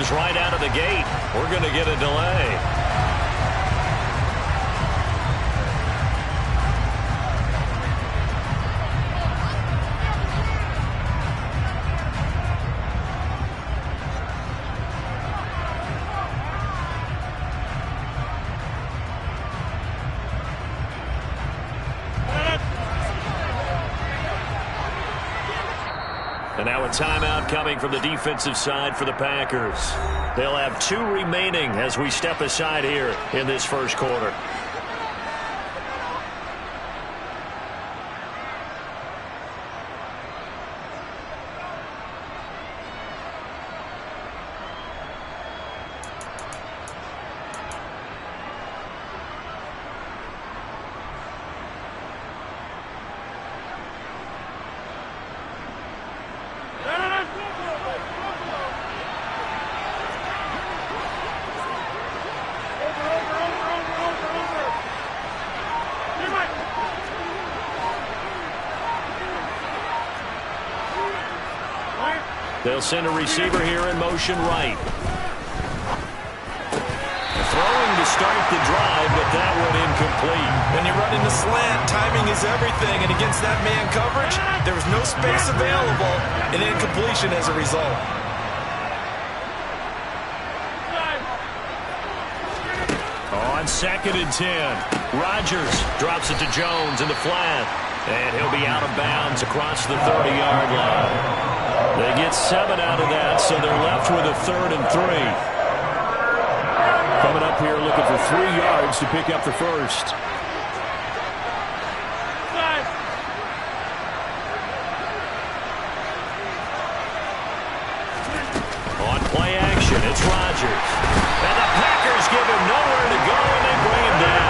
comes right out of the gate. We're going to get a delay. And now a timeout coming from the defensive side for the Packers. They'll have 2 remaining as we step aside here in this first quarter. They'll send a receiver here in motion right. Throwing to start the drive, but that one incomplete. When you run in the slant, timing is everything, and against that man coverage, there was no space available, and incompletion as a result. On 2nd and 10, Rodgers drops it to Jones in the flat, and he'll be out of bounds across the 30-yard line. They get 7 out of that, so they're left with a 3rd and 3. Coming up here looking for 3 yards to pick up the first. On play action, it's Rodgers. And the Packers give him nowhere to go, and they bring him down.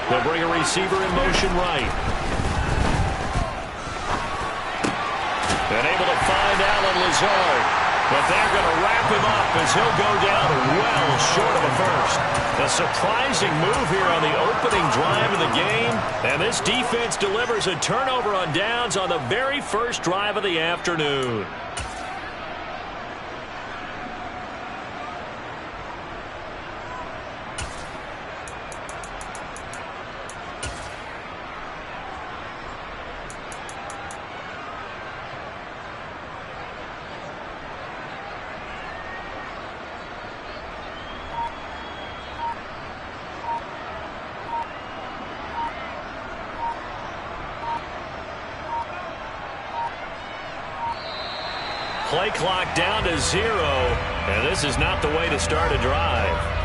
They'll bring a receiver in motion right. And able to find Allen Lazard. But they're going to wrap him up as he'll go down well short of a first. A surprising move here on the opening drive of the game. And this defense delivers a turnover on downs on the very first drive of the afternoon. Play clock down to 0, and this is not the way to start a drive.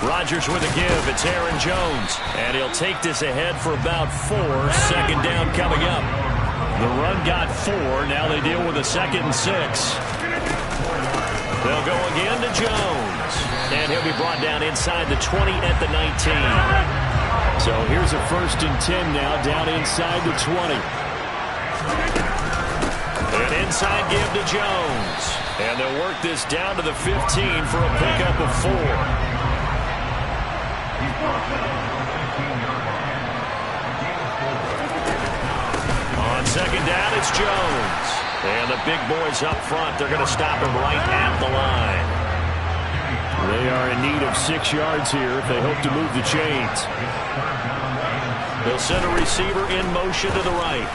Rodgers with a give. It's Aaron Jones. And he'll take this ahead for about 4. 2nd down coming up. The run got 4. Now they deal with a 2nd and 6. They'll go again to Jones. And he'll be brought down inside the 20 at the 19. So here's a 1st and 10 now, down inside the 20. An inside give to Jones. And they'll work this down to the 15 for a pickup of 4. On 2nd down, it's Jones. And the big boys up front, they're going to stop him right at the line. They are in need of 6 yards here if they hope to move the chains. They'll send a receiver in motion to the right.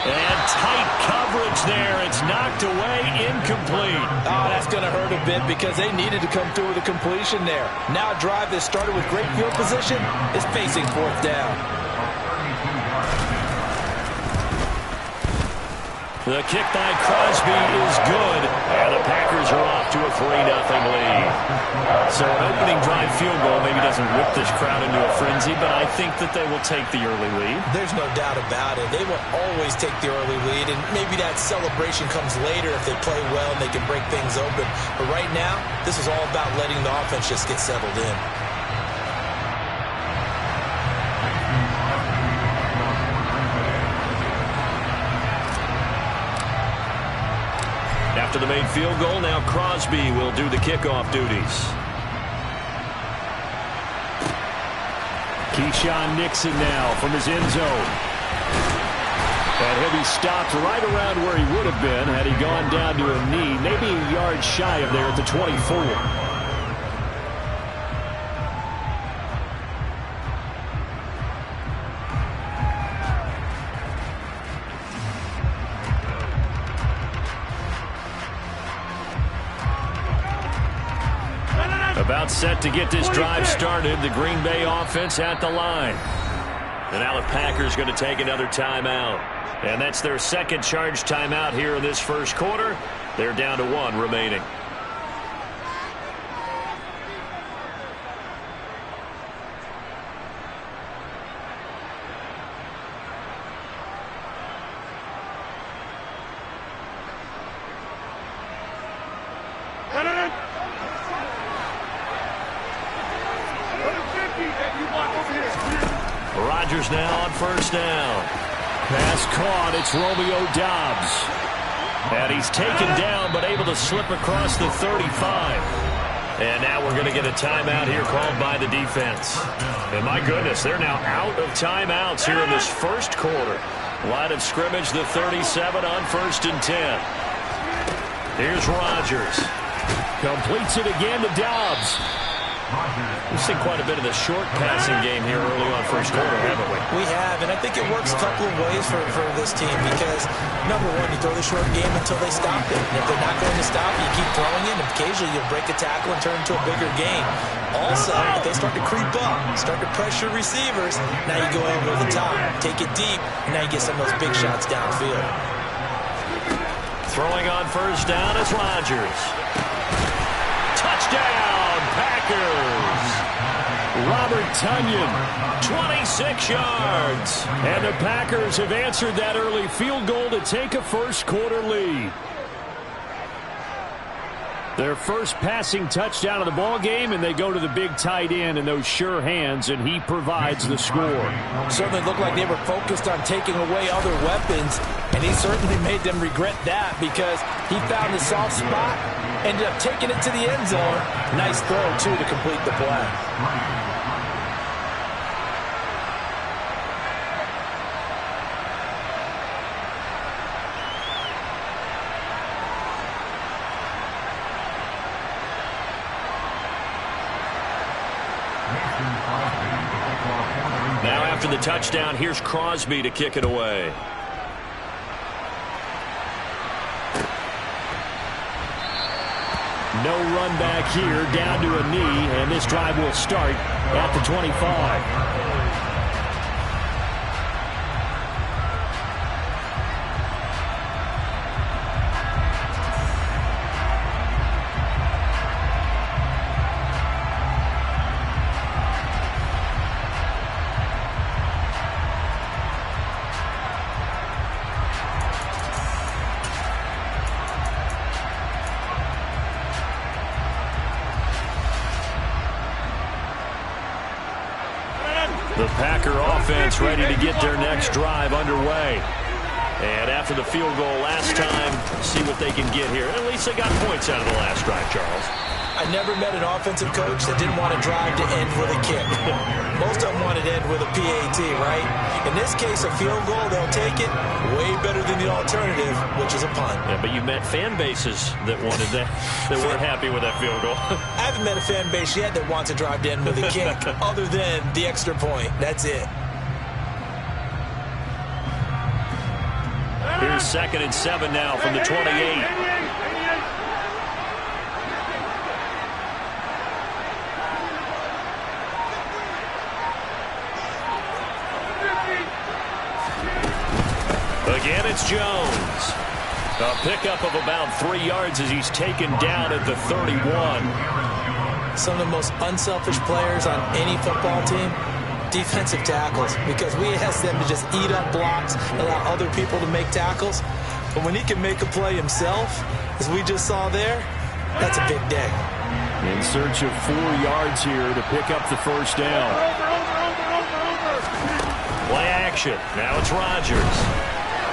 And tight coverage there. It's knocked away, incomplete. Oh, that's going to hurt a bit because they needed to come through with a completion there. Now a drive that started with great field position is facing 4th down. The kick by Crosby is good, and the Packers are off to a 3-0 lead. So an opening drive field goal maybe doesn't whip this crowd into a frenzy, but I think that they will take the early lead. There's no doubt about it. They will always take the early lead, and maybe that celebration comes later if they play well and they can break things open. But right now, this is all about letting the offense just get settled in. After the made field goal, now Crosby will do the kickoff duties. Keyshawn Nixon now from his end zone. And he'll be stopped right around where he would have been had he gone down to a knee, maybe a yard shy of there at the 24. About set to get this drive started. The Green Bay offense at the line. And now the Packers going to take another timeout. And that's their second charge timeout here in this first quarter. They're down to 1 remaining. Rodgers now on first down. Pass caught. It's Romeo Doubs. And he's taken down but able to slip across the 35. And now we're going to get a timeout here called by the defense. And my goodness, they're now out of timeouts here in this first quarter. Line of scrimmage, the 37 on 1st and 10. Here's Rodgers. Completes it again to Doubs. We've seen quite a bit of the short passing game here early on first quarter, haven't we? We have, and I think it works a couple of ways for this team because, number one, you throw the short game until they stop it. And if they're not going to stop it, you keep throwing it, and occasionally you'll break a tackle and turn it into a bigger game. Also, if they start to creep up, start to pressure receivers, now you go over the top, take it deep, and now you get some of those big shots downfield. Throwing on first down is Rodgers. Touchdown! Packers. Robert Tonyan, 26 yards. And the Packers have answered that early field goal to take a first quarter lead. Their first passing touchdown of the ball game, and they go to the big tight end in those sure hands, and he provides the score. Certainly looked like they were focused on taking away other weapons, and he certainly made them regret that because he found the soft spot, ended up taking it to the end zone. Nice throw, too, to complete the play. Now after the touchdown, here's Crosby to kick it away. No run back here, down to a knee, and this drive will start at the 25. The Packer offense ready to get their next drive underway. And after the field goal last time, see what they can get here. At least they got points out of the last drive, Charles. I never met an offensive coach that didn't want a drive to end with a kick. Most of them wanted to end with a PAT, right? In this case, a field goal, they'll take it way better than the alternative, which is a punt. Yeah, but you met fan bases that wanted that, that weren't happy with that field goal. I haven't met a fan base yet that wants a drive to end with a kick, other than the extra point. That's it. Here's 2nd and 7 now from the 28. Again, it's Jones. A pickup of about 3 yards as he's taken down at the 31. Some of the most unselfish players on any football team, defensive tackles, because we ask them to just eat up blocks, allow other people to make tackles. But when he can make a play himself, as we just saw there, that's a big day. In search of 4 yards here to pick up the first down. Play action. Now it's Rodgers.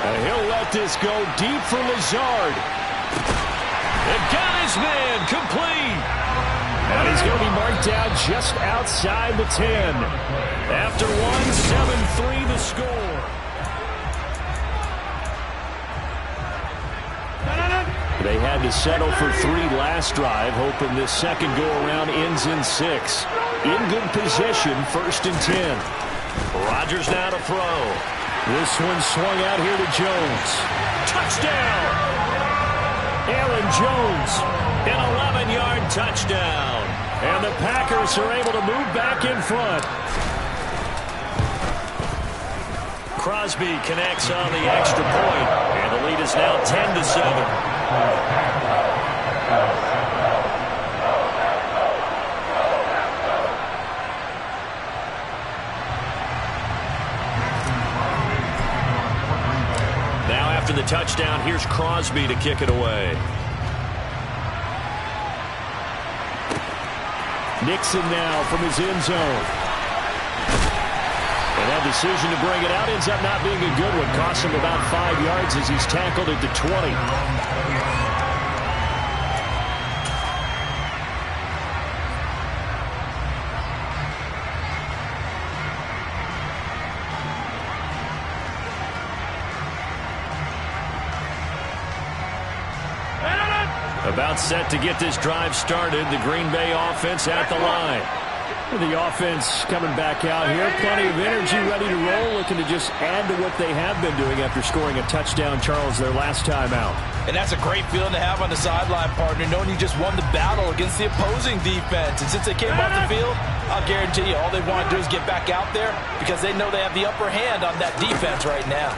And he'll let this go deep for Lazard. And got his man complete. And he's going to be marked down just outside the 10. After one, 7-3 the score. They had to settle for 3 last drive, hoping this second go-around ends in 6. In good position, 1st and 10. Rodgers now to throw. This one swung out here to Jones. Touchdown! Aaron Jones. An 11-yard touchdown. And the Packers are able to move back in front. Crosby connects on the extra point, and the lead is now 10-7. Now after the touchdown, here's Crosby to kick it away. Nixon now from his end zone. And that decision to bring it out ends up not being a good one. Costs him about 5 yards as he's tackled at the 20. About set to get this drive started. The Green Bay offense at the line. The offense coming back out here. Plenty of energy, ready to roll, looking to just add to what they have been doing after scoring a touchdown, Charles, their last time out. And that's a great feeling to have on the sideline, partner, knowing you just won the battle against the opposing defense. And since they came off the field, I'll guarantee you all they want to do is get back out there because they know they have the upper hand on that defense right now.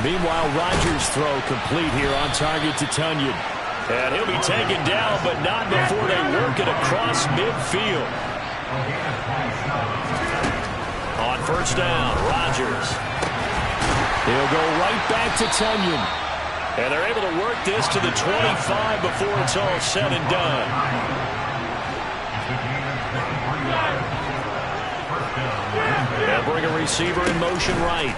Meanwhile, Rodgers' throw complete here on target to Tunyon. And he'll be taken down, but not before they work it across midfield. On first down, Rodgers. He'll go right back to Tunyon. And they're able to work this to the 25 before it's all said and done. They'll bring a receiver in motion right.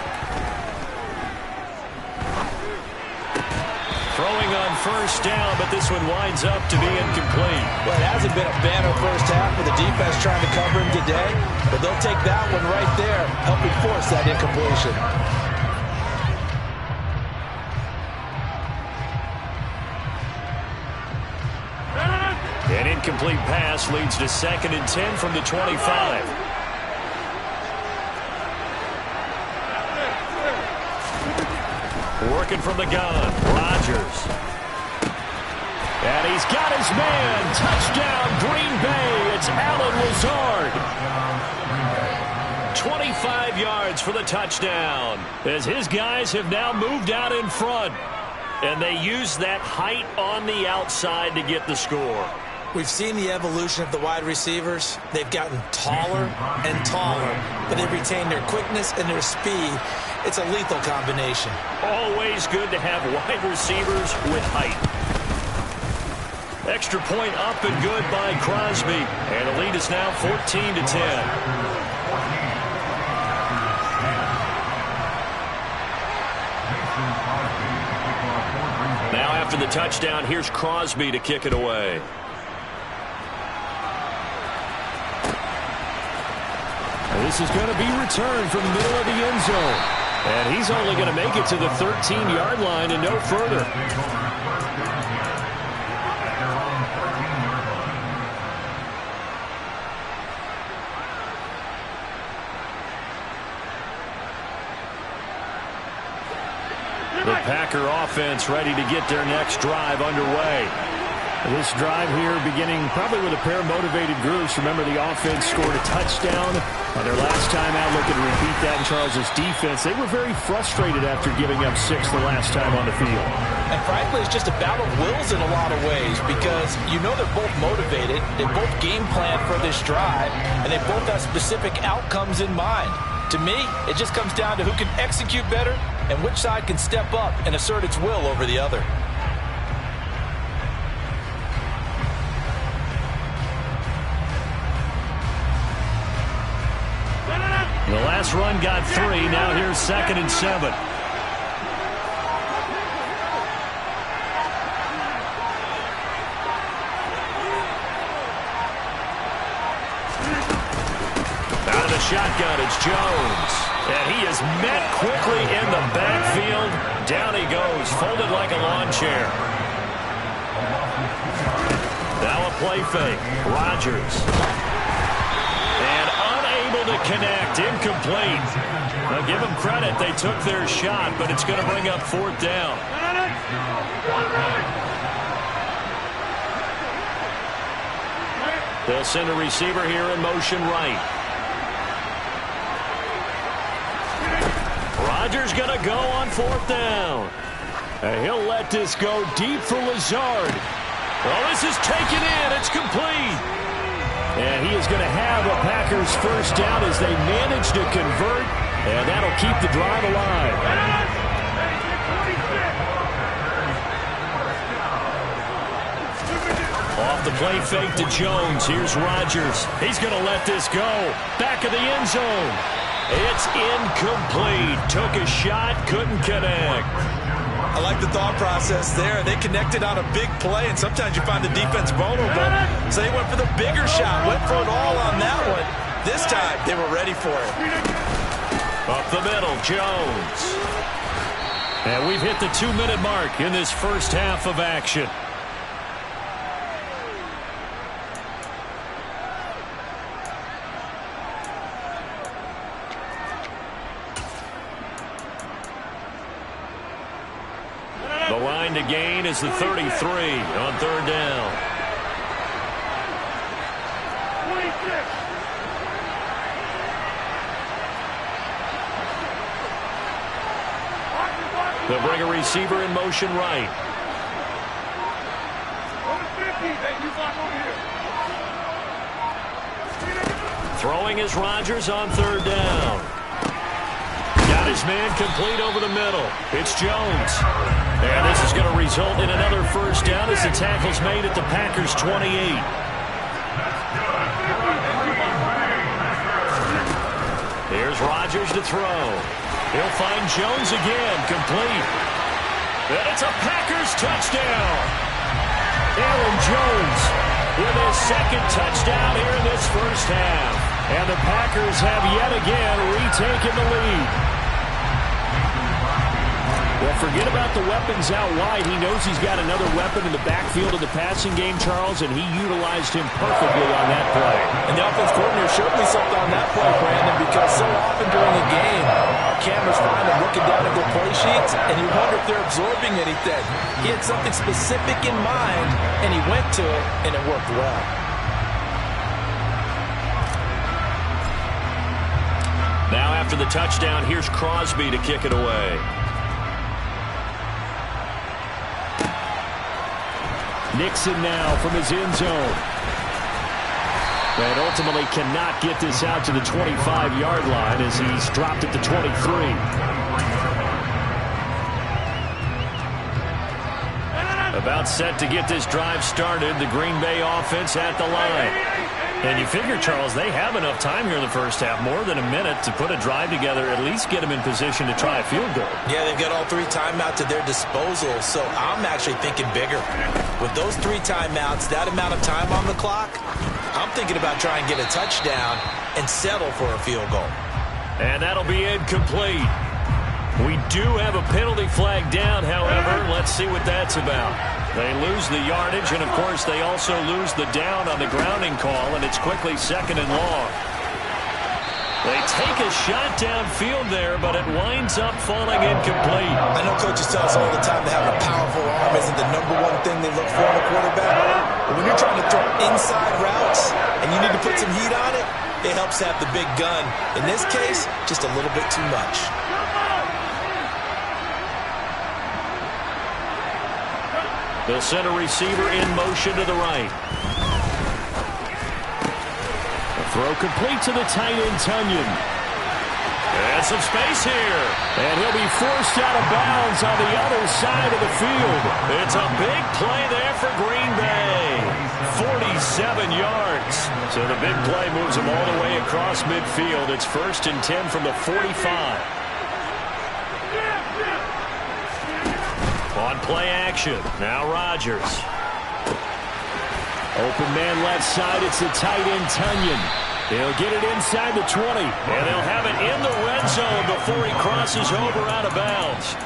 Throwing on first down, but this one winds up to be incomplete. Well, it hasn't been a banner first half with the defense trying to cover him today, but they'll take that one right there, helping force that incompletion. An incomplete pass leads to 2nd and 10 from the 25. Working from the gun, Rodgers. And he's got his man. Touchdown, Green Bay. It's Alan Lazard. 25 yards for the touchdown, as his guys have now moved out in front. And they use that height on the outside to get the score. We've seen the evolution of the wide receivers. They've gotten taller and taller, but they've retained their quickness and their speed. It's a lethal combination. Always good to have wide receivers with height. Extra point up and good by Crosby. And the lead is now 14-10. Now after the touchdown, here's Crosby to kick it away. And this is going to be returned from the middle of the end zone. And he's only going to make it to the 13-yard line and no further. The Packer offense ready to get their next drive underway. This drive here beginning probably with a pair of motivated groups. Remember, the offense scored a touchdown on their last time out. Looking to repeat that in Charles's defense. They were very frustrated after giving up 6 the last time on the field. And frankly, it's just a battle of wills in a lot of ways because you know they're both motivated. They both game plan for this drive, and they both have specific outcomes in mind. To me, it just comes down to who can execute better and which side can step up and assert its will over the other. The last run got 3. Now here's 2nd and 7. Out of the shotgun, it's Jones. And he is met quickly in the backfield. Down he goes, folded like a lawn chair. Now a play fake. Rodgers. To connect, incomplete. Now give them credit, they took their shot, but it's going to bring up 4th down. They'll send a receiver here in motion right. Rodgers going to go on 4th down. And he'll let this go deep for Lazard. Well, this is taken in, it's complete. And he is going to have a Packers first down as they manage to convert, and that'll keep the drive alive. Off the play fake to Jones. Here's Rodgers. He's going to let this go. Back of the end zone. It's incomplete. Took a shot, couldn't connect. I like the thought process there. They connected on a big play, and sometimes you find the defense vulnerable. So they went for the bigger shot, went for it all on that one. This time, they were ready for it. Up the middle, Jones. And we've hit the 2-minute mark in this first half of action. The line to gain is the 33 on 3rd down. They'll bring a receiver in motion right. Throwing is Rodgers on 3rd down. Got his man complete over the middle. It's Jones. And this is going to result in another first down as the tackle's made at the Packers' 28. Here's Rodgers to throw. He'll find Jones again, complete. And it's a Packers touchdown. Aaron Jones with his 2nd touchdown here in this first half. And the Packers have yet again retaken the lead. Well, forget about the weapons out wide. He knows he's got another weapon in the backfield of the passing game, Charles, and he utilized him perfectly on that play. And the offense coordinator showed me something on that play, Brandon, because so often during a game, our cameras find them looking down at their play sheets, and you wonder if they're absorbing anything. He had something specific in mind, and he went to it, and it worked well. Now after the touchdown, here's Crosby to kick it away. Nixon now from his end zone. And ultimately cannot get this out to the 25-yard line as he's dropped at the 23. About set to get this drive started, the Green Bay offense at the line. And you figure, Charles, they have enough time here in the first half, more than a minute, to put a drive together, at least get them in position to try a field goal. Yeah, they've got all 3 timeouts at their disposal, so I'm actually thinking bigger. With those 3 timeouts, that amount of time on the clock, I'm thinking about trying to get a touchdown and settle for a field goal. And that'll be incomplete. We do have a penalty flag down, however. Let's see what that's about. They lose the yardage, and, of course, they also lose the down on the grounding call, and it's quickly 2nd and long. They take a shot downfield there, but it winds up falling incomplete. I know coaches tell us all the time that having a powerful arm isn't the #1 thing they look for in a quarterback. But when you're trying to throw inside routes and you need to put some heat on it, it helps to have the big gun. In this case, just a little bit too much. They'll send a receiver in motion to the right. The throw complete to the tight end, Tunyon. And some space here. And he'll be forced out of bounds on the other side of the field. It's a big play there for Green Bay. 47 yards. So the big play moves him all the way across midfield. It's 1st and 10 from the 45. On play action. Now Rodgers. Open man left side. It's the tight end, Tunyon. He'll get it inside the 20. And they'll have it in the red zone before he crosses over out of bounds.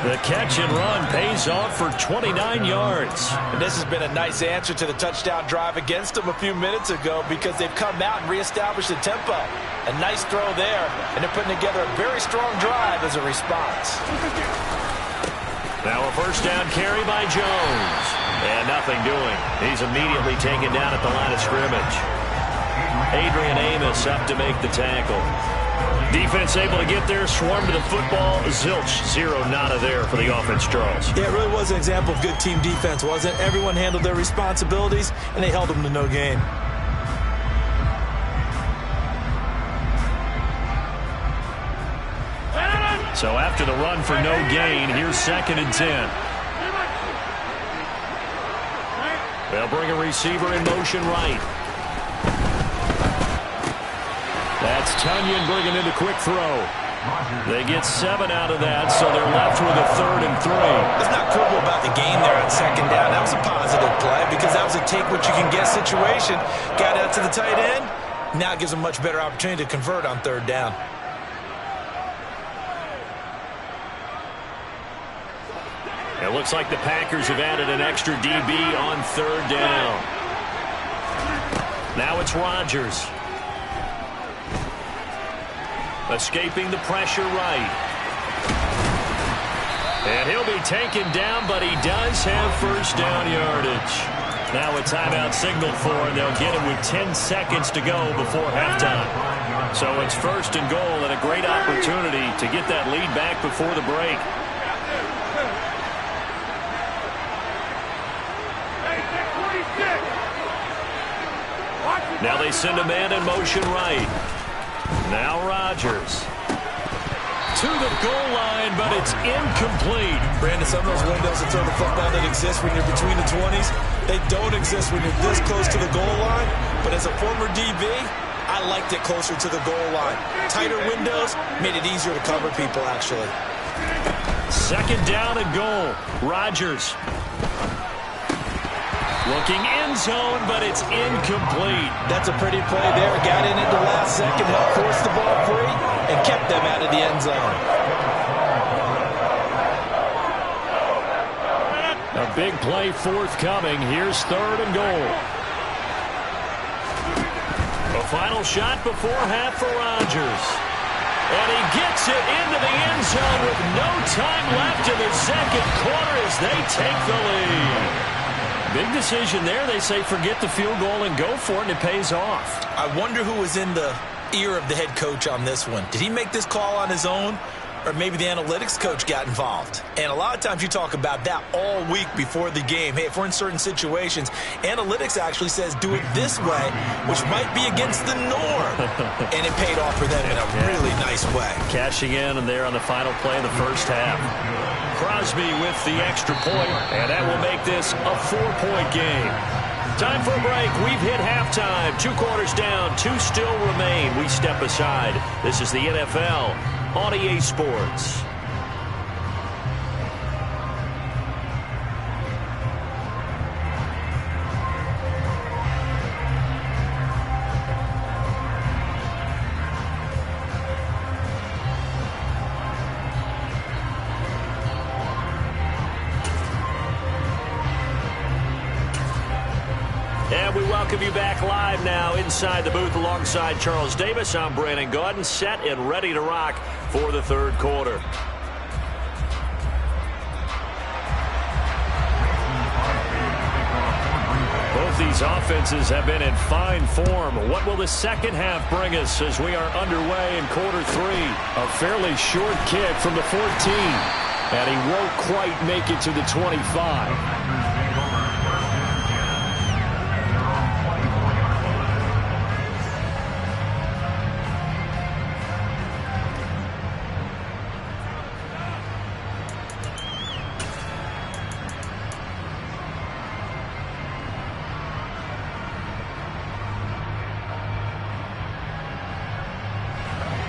The catch and run pays off for 29 yards. And this has been a nice answer to the touchdown drive against them a few minutes ago because they've come out and reestablished the tempo. A nice throw there, and they're putting together a very strong drive as a response. Now a 1st down carry by Jones. And nothing doing. He's immediately taken down at the line of scrimmage. Adrian Amos up to make the tackle. Defense able to get there, swarm to the football. Zilch, 0 nada there for the offense, Charles. Yeah, it really was an example of good team defense, wasn't it? Everyone handled their responsibilities, and they held them to no gain. So after the run for no gain, here's 2nd and 10. They'll bring a receiver in motion right. That's Tunyon bringing in the quick throw. They get 7 out of that, so they're left with a 3rd and 3. It's not cool about the game there on 2nd down. That was a positive play because that was a take-what-you-can-get situation. Got out to the tight end. Now it gives them a much better opportunity to convert on 3rd down. It looks like the Packers have added an extra DB on 3rd down. Now it's Rodgers. Escaping the pressure right. And he'll be taken down, but he does have 1st down yardage. Now a timeout signaled for, and they'll get it with 10 seconds to go before halftime. So it's 1st and goal and a great opportunity to get that lead back before the break. Now they send a man in motion right. Now Rodgers. To the goal line, but it's incomplete. Brandon, some of those windows to throw the football that exist when you're between the 20s, they don't exist when you're this close to the goal line. But as a former DB, I liked it closer to the goal line. Tighter windows made it easier to cover people, actually. 2nd down and goal. Rodgers. Looking end zone, but it's incomplete. That's a pretty play there. Got in at the last second, helped force the ball free, and kept them out of the end zone. A big play forthcoming. Here's 3rd and goal. A final shot before half for Rodgers. And he gets it into the end zone with no time left in the 2nd quarter as they take the lead. Big decision there. They say forget the field goal and go for it, and it pays off. I wonder who was in the ear of the head coach on this one. Did he make this call on his own? Or maybe the analytics coach got involved. And a lot of times you talk about that all week before the game. Hey, if we're in certain situations, analytics actually says do it this way, which might be against the norm. And it paid off for them in a really nice way. Cashing in and there on the final play of the 1st half. Crosby with the extra point, and that will make this a 4-point game. Time for a break. We've hit halftime. 2 quarters down, 2 still remain. We step aside. This is the NFL on EA Sports. we welcome you back live now inside the booth alongside Charles Davis. I'm Brandon Gaudin, set and ready to rock for the third quarter. Both these offenses have been in fine form. What will the second half bring us as we are underway in quarter three? A fairly short kick from the 14, and he won't quite make it to the 25.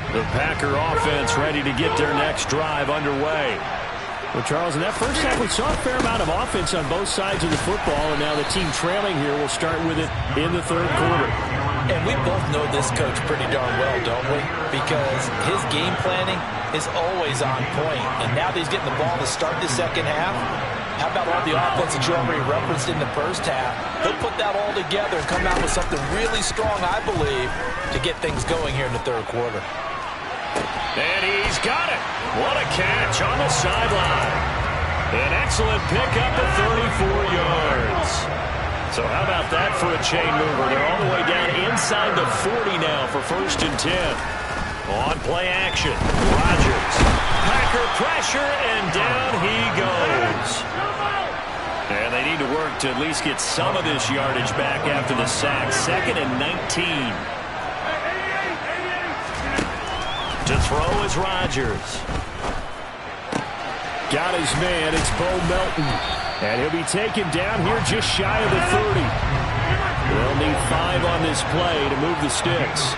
The Packer offense ready to get their next drive underway. Well, Charles, in that first half, we saw a fair amount of offense on both sides of the football, and now the team trailing here will start with it in the third quarter. And we both know this coach pretty darn well, don't we? Because his game planning is always on point. And now that he's getting the ball to start the second half, how about all the offense that you already referenced in the first half? He'll put that all together and come out with something really strong, I believe, to get things going here in the third quarter. And he's got it. What a catch on the sideline. An excellent pickup of 34 yards. So how about that for a chain mover? They're all the way down inside the 40 now for 1st and 10. On play action, Rodgers. Packer pressure, and down he goes. And they need to work to at least get some of this yardage back after the sack. 2nd and 19. To throw is Rodgers. Got his man. It's Bo Melton. And he'll be taken down here just shy of the 30. They'll need 5 on this play to move the sticks.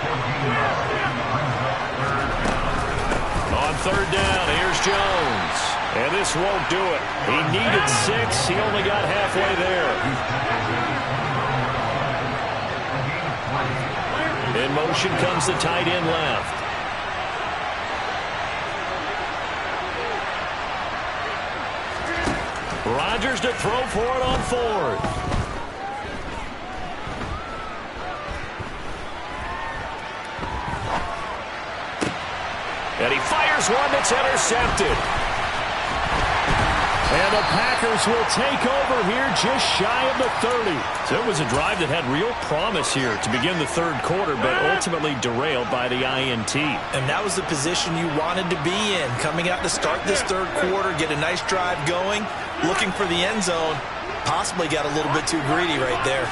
On 3rd down, here's Jones. And this won't do it. He needed 6. He only got halfway there. In motion comes the tight end left. Rodgers to throw for it on 4th. And he fires one that's intercepted. And the Packers will take over here just shy of the 30. So it was a drive that had real promise here to begin the third quarter, but ultimately derailed by the INT. And that was the position you wanted to be in. Coming out to start this third quarter, get a nice drive going, looking for the end zone. Possibly got a little bit too greedy right there.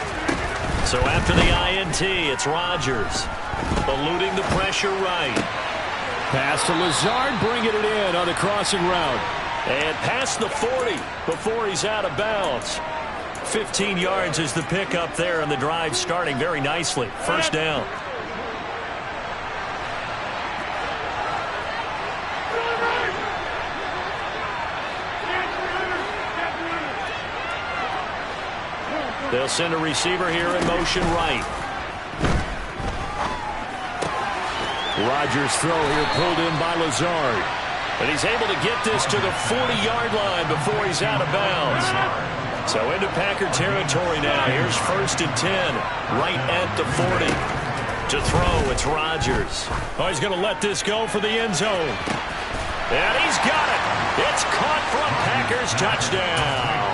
So after the INT, it's Rodgers. Eluding the pressure right. Pass to Lazard, bringing it in on the crossing route. And past the 40 before he's out of bounds. 15 yards is the pickup there, and the drive starting very nicely. 1st down. They'll send a receiver here in motion right. Rodgers' throw here pulled in by Lazard. And he's able to get this to the 40-yard line before he's out of bounds. So into Packer territory now. Here's 1st and 10, right at the 40. To throw, it's Rodgers. Oh, he's going to let this go for the end zone. And he's got it. It's caught for a Packers touchdown.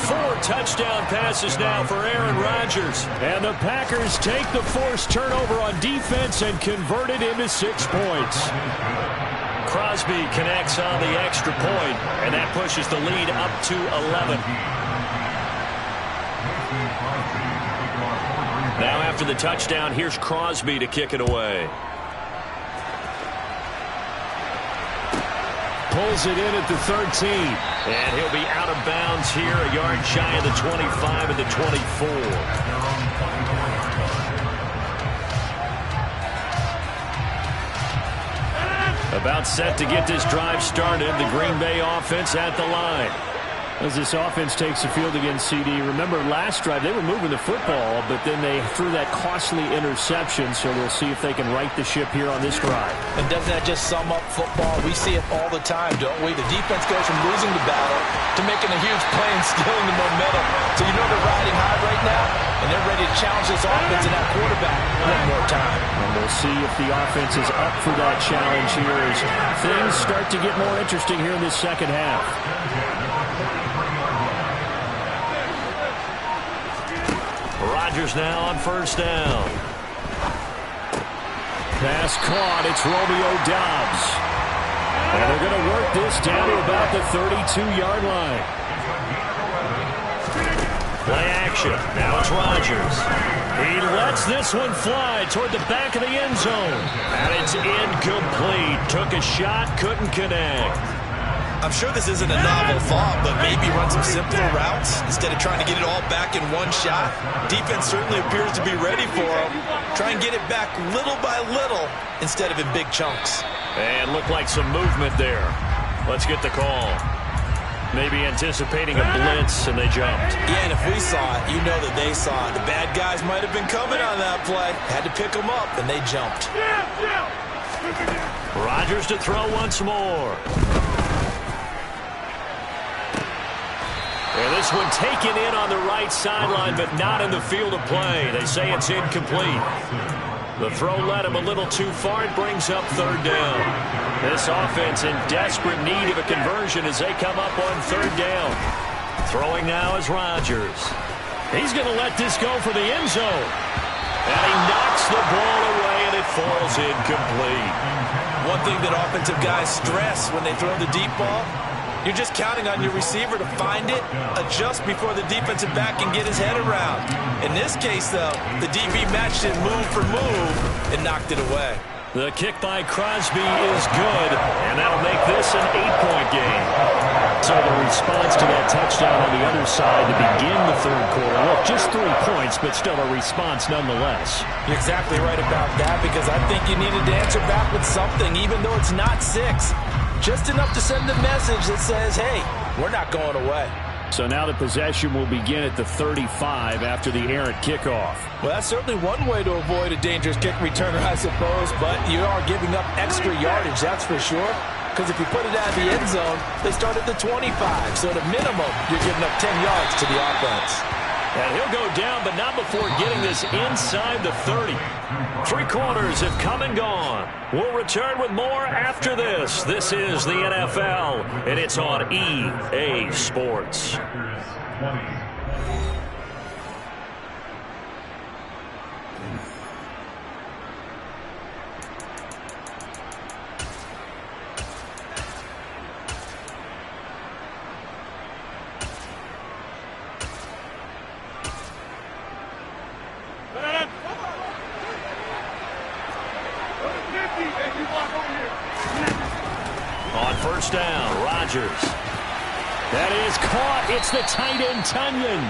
4 touchdown passes now for Aaron Rodgers. And the Packers take the forced turnover on defense and convert it into 6 points. Crosby connects on the extra point, and that pushes the lead up to 11. Now after the touchdown, here's Crosby to kick it away. Pulls it in at the 13. And he'll be out of bounds here, a yard shy of the 25 and the 24. About set to get this drive started. The Green Bay offense at the line. As this offense takes the field against CD, remember last drive they were moving the football, but then they threw that costly interception, so we'll see if they can right the ship here on this drive. And doesn't that just sum up football? We see it all the time, don't we? The defense goes from losing the battle to making a huge play and stealing the momentum. So you know they're riding high right now, and they're ready to challenge this offense and that quarterback one more time. And we'll see if the offense is up for that challenge here as things start to get more interesting here in this second half. Rodgers now on first down. Pass caught. It's Romeo Doubs. And they're going to work this down to about the 32-yard line. Play action. Now it's Rodgers. He lets this one fly toward the back of the end zone. And it's incomplete. Took a shot, couldn't connect. I'm sure this isn't a novel thought, but maybe run some simpler routes instead of trying to get it all back in one shot. Defense certainly appears to be ready for him. Try and get it back little by little instead of in big chunks. And looked like some movement there. Let's get the call. Maybe anticipating a blitz, and they jumped. Yeah, and if we saw it, you know that they saw it. The bad guys might have been coming on that play. Had to pick them up, and they jumped. Rodgers to throw once more. And this one taken in on the right sideline, but not in the field of play. They say it's incomplete. The throw led him a little too far. It brings up third down. This offense in desperate need of a conversion as they come up on third down. Throwing now is Rodgers. He's going to let this go for the end zone. And he knocks the ball away, and it falls incomplete. One thing that offensive guys stress when they throw the deep ball, you're just counting on your receiver to find it, adjust before the defensive back can get his head around. In this case, though, the DB matched it move for move and knocked it away. The kick by Crosby is good, and that'll make this an 8-point game. So the response to that touchdown on the other side to begin the third quarter. Look, just 3 points, but still a response nonetheless. You're exactly right about that, because I think you needed to answer back with something, even though it's not 6. Just enough to send a message that says, hey, we're not going away. So now the possession will begin at the 35 after the errant kickoff. Well, that's certainly one way to avoid a dangerous kick returner, I suppose, but you are giving up extra yardage, that's for sure. Because if you put it out of the end zone, they start at the 25. So at a minimum, you're giving up 10 yards to the offense. And he'll go down, but not before getting this inside the 30. 3 quarters have come and gone. We'll return with more after this. This is the NFL, and it's on EA Sports. On first down, Rodgers. That is caught. It's the tight end, Tunyon.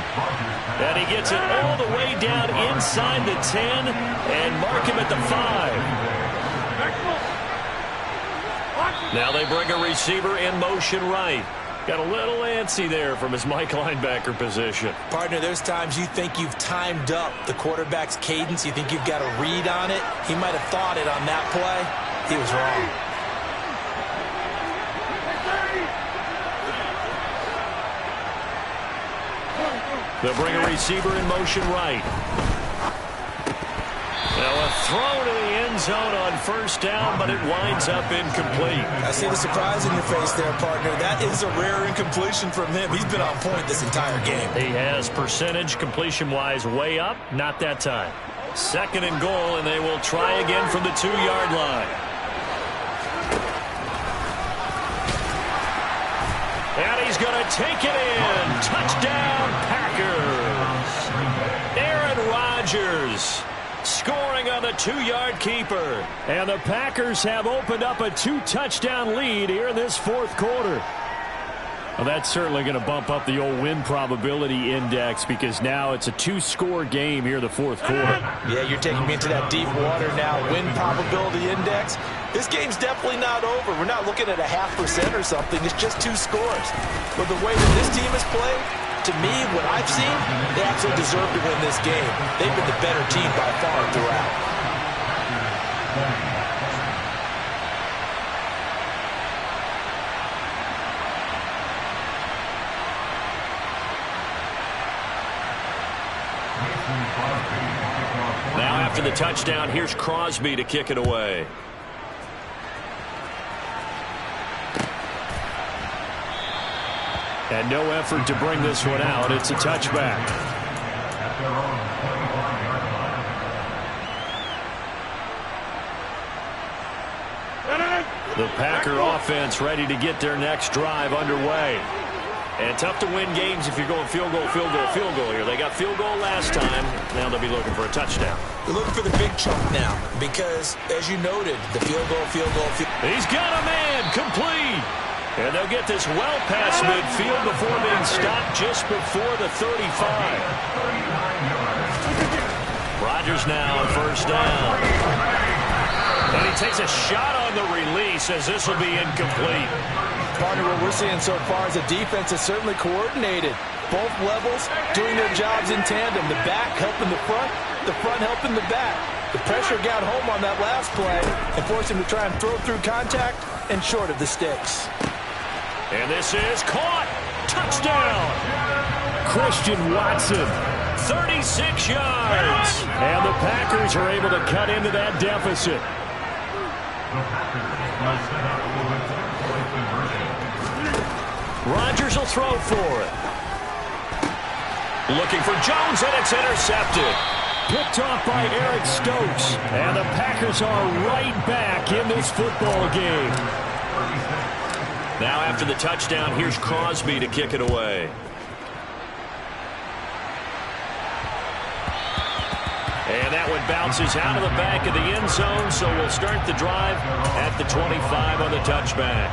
And he gets it all the way down inside the 10 and mark him at the 5. Now they bring a receiver in motion right. Got a little antsy there from his Mike linebacker position. Partner, there's times you think you've timed up the quarterback's cadence. You think you've got a read on it. He might have thought it on that play. He was wrong. They'll bring a receiver in motion right. Now a throw to the end zone on first down, but it winds up incomplete. I see the surprise in your face there, partner. That is a rare incompletion from him. He's been on point this entire game. He has percentage completion-wise way up. Not that time. 2nd and goal, and they will try again from the 2-yard line. And he's going to take it in. Touchdown, Packers. Aaron Rodgers scoring on the 2-yard keeper. And the Packers have opened up a 2-touchdown lead here in this 4th quarter. Well, that's certainly going to bump up the old win probability index because now it's a 2-score game here in the 4th quarter. Yeah, you're taking me into that deep water now. Win probability index. This game's definitely not over. We're not looking at a 0.5% or something. It's just 2 scores. But the way that this team has played, to me, what I've seen, they absolutely deserve to win this game. They've been the better team by far throughout. Now after the touchdown, here's Crosby to kick it away. And no effort to bring this one out. It's a touchback. The Packer offense ready to get their next drive underway. And tough to win games if you're going field goal, field goal, field goal here. They got field goal last time. Now they'll be looking for a touchdown. They're looking for the big chunk now because, as you noted, the field goal, field goal, field goal. He's got a man complete. And they'll get this well past midfield before being stopped just before the 35. Rodgers now on first down. And he takes a shot on the release as this will be incomplete. Partner, what we're seeing so far is the defense is certainly coordinated. Both levels doing their jobs in tandem. The back helping the front helping the back. The pressure got home on that last play and forced him to try and throw through contact and short of the sticks. And this is caught. Touchdown. Christian Watson. 36 yards. And the Packers are able to cut into that deficit. Rodgers will throw for it. Looking for Jones, and it's intercepted. Picked off by Eric Stokes. And the Packers are right back in this football game. Now after the touchdown, here's Crosby to kick it away. And that one bounces out of the back of the end zone, so we'll start the drive at the 25 on the touchback.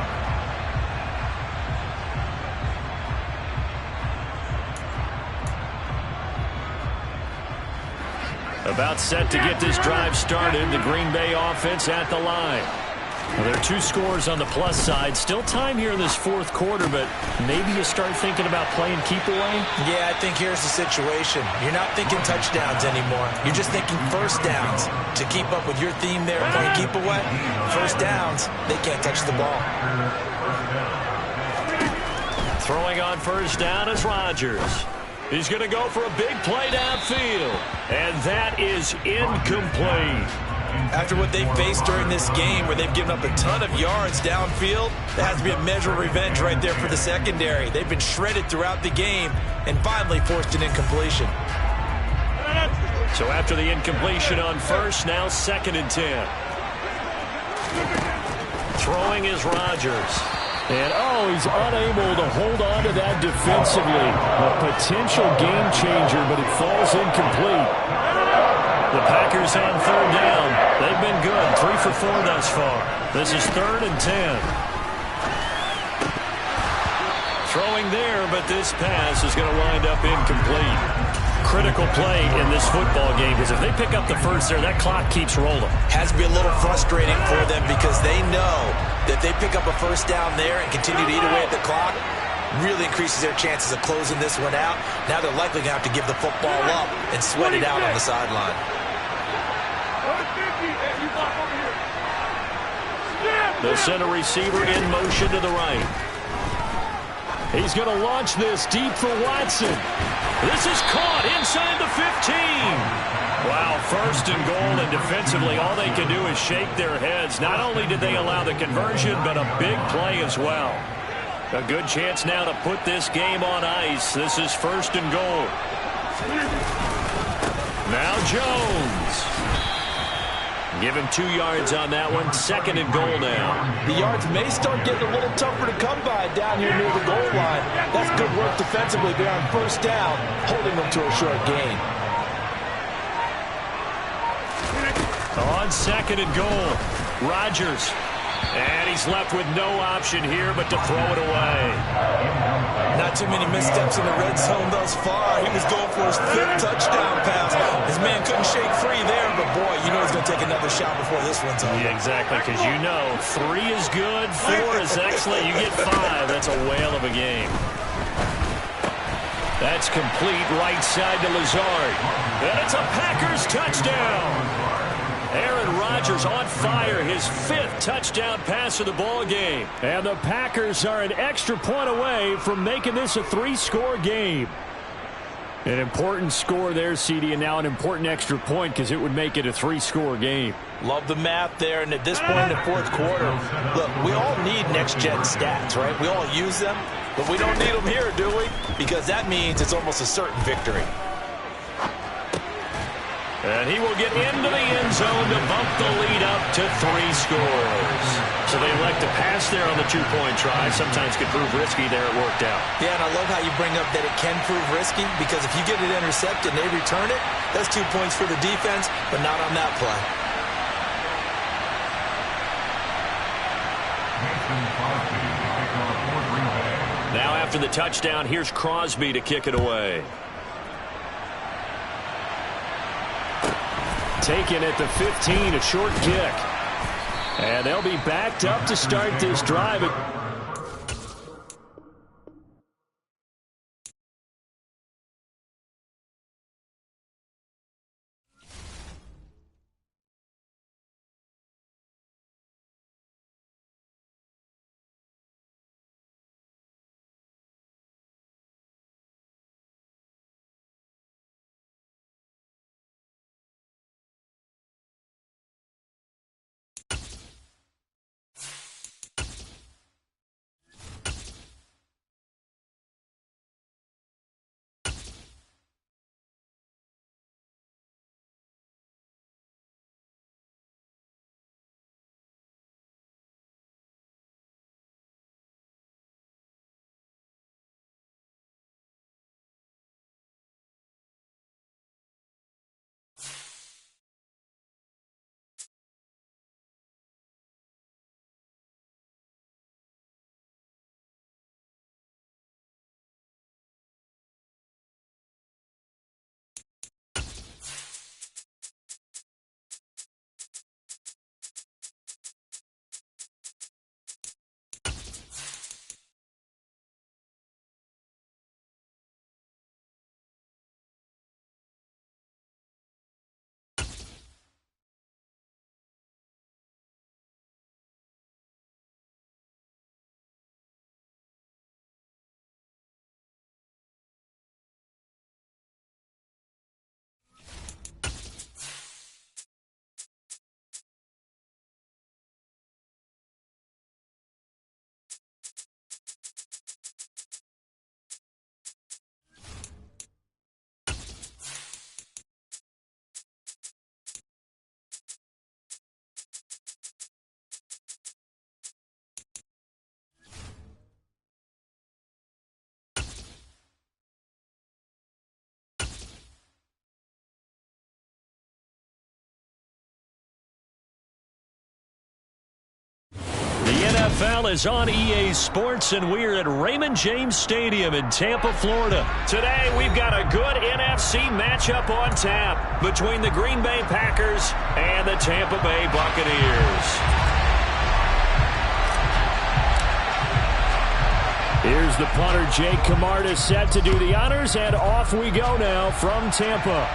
About set to get this drive started, the Green Bay offense at the line. Well, there are 2 scores on the plus side. Still time here in this 4th quarter, but maybe you start thinking about playing keep away? Yeah, I think here's the situation. You're not thinking touchdowns anymore. You're just thinking first downs. To keep up with your theme there, playing keep away, first downs, they can't touch the ball. Throwing on first down is Rodgers. He's going to go for a big play downfield. And that is incomplete. After what they faced during this game where they've given up a ton of yards downfield, that has to be a measure of revenge right there for the secondary. They've been shredded throughout the game and finally forced an incompletion. So after the incompletion on first, now 2nd and 10. Throwing is Rodgers. And, he's unable to hold on to that defensively. A potential game changer, but it falls incomplete. The Packers on 3rd down. They've been good. 3 for 4 thus far. This is 3rd and 10. Throwing there, but this pass is going to wind up incomplete. Critical play in this football game, because if they pick up the first there, that clock keeps rolling. Has to be a little frustrating for them because they know that they pick up a first down there and continue to eat away at the clock, really increases their chances of closing this one out. Now they're likely going to have to give the football up and sweat it out on the sideline. They'll send a receiver in motion to the right. He's going to launch this deep for Watson. This is caught inside the 15. Wow, 1st and goal, and defensively all they can do is shake their heads. Not only did they allow the conversion, but a big play as well. A good chance now to put this game on ice. This is 1st and goal. Now Jones. Give him 2 yards on that one. 2nd and goal now. The yards may start getting a little tougher to come by down here near the goal line. That's good work defensively there on first down, holding them to a short gain. On 2nd and goal, Rodgers And he's left with no option here but to throw it away. Not too many missteps in the red zone thus far. He was going for his 5th touchdown pass. His man couldn't shake free there, but boy, you know he's going to take another shot before this one's over. Yeah, exactly, because you know 3 is good, 4 is excellent. You get 5. That's a whale of a game. That's complete right side to Lazard. And it's a Packers touchdown. Aaron Rodgers on fire, his 5th touchdown pass of the ball game. And the Packers are an extra point away from making this a 3-score game. An important score there, CD, and now an important extra point because it would make it a 3-score game. Love the math there, and at this point in the 4th quarter, look, we all need next-gen stats, right? We all use them, but we don't need them here, do we? Because that means it's almost a certain victory. And he will get into the end zone to bump the lead up to 3 scores. So they elect to pass there on the 2-point try. Sometimes could prove risky. There it worked out. Yeah, and I love how you bring up that it can prove risky, because if you get it intercepted and they return it, that's 2 points for the defense, but not on that play. Now after the touchdown, here's Crosby to kick it away. Taken at the 15, a short kick. And they'll be backed up to start this drive. The NFL is on EA Sports, and we're at Raymond James Stadium in Tampa, Florida. Today, we've got a good NFC matchup on tap between the Green Bay Packers and the Tampa Bay Buccaneers. Here's the punter, Jake Camarda, set to do the honors, and off we go now from Tampa.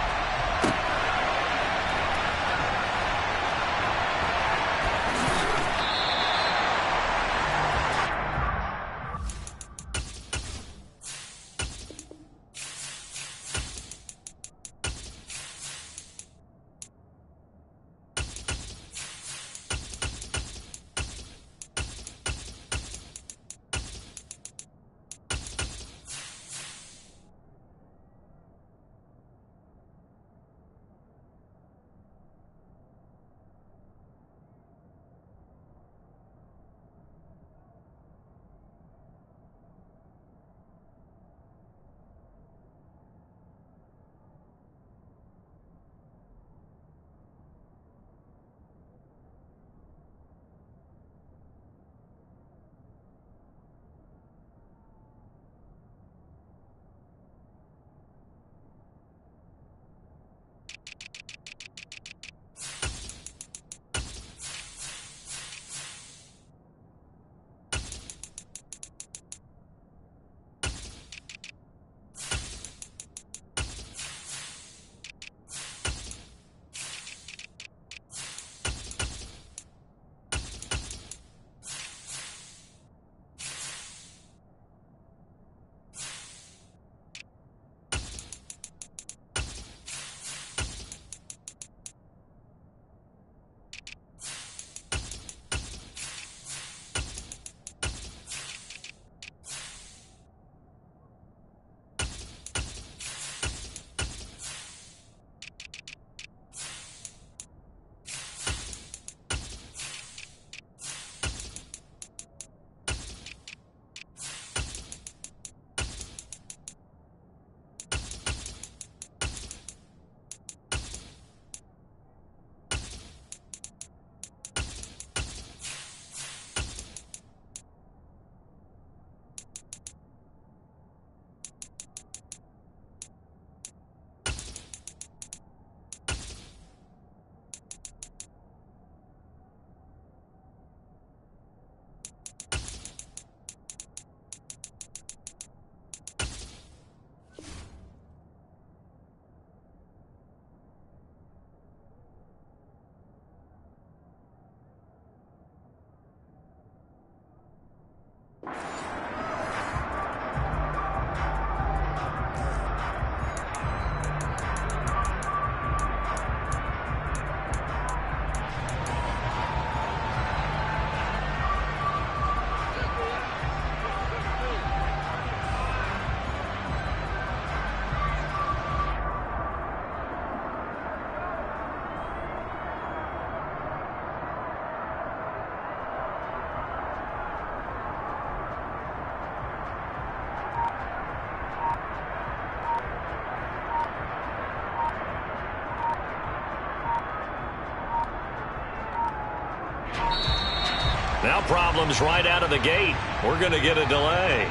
Now problems right out of the gate. We're going to get a delay.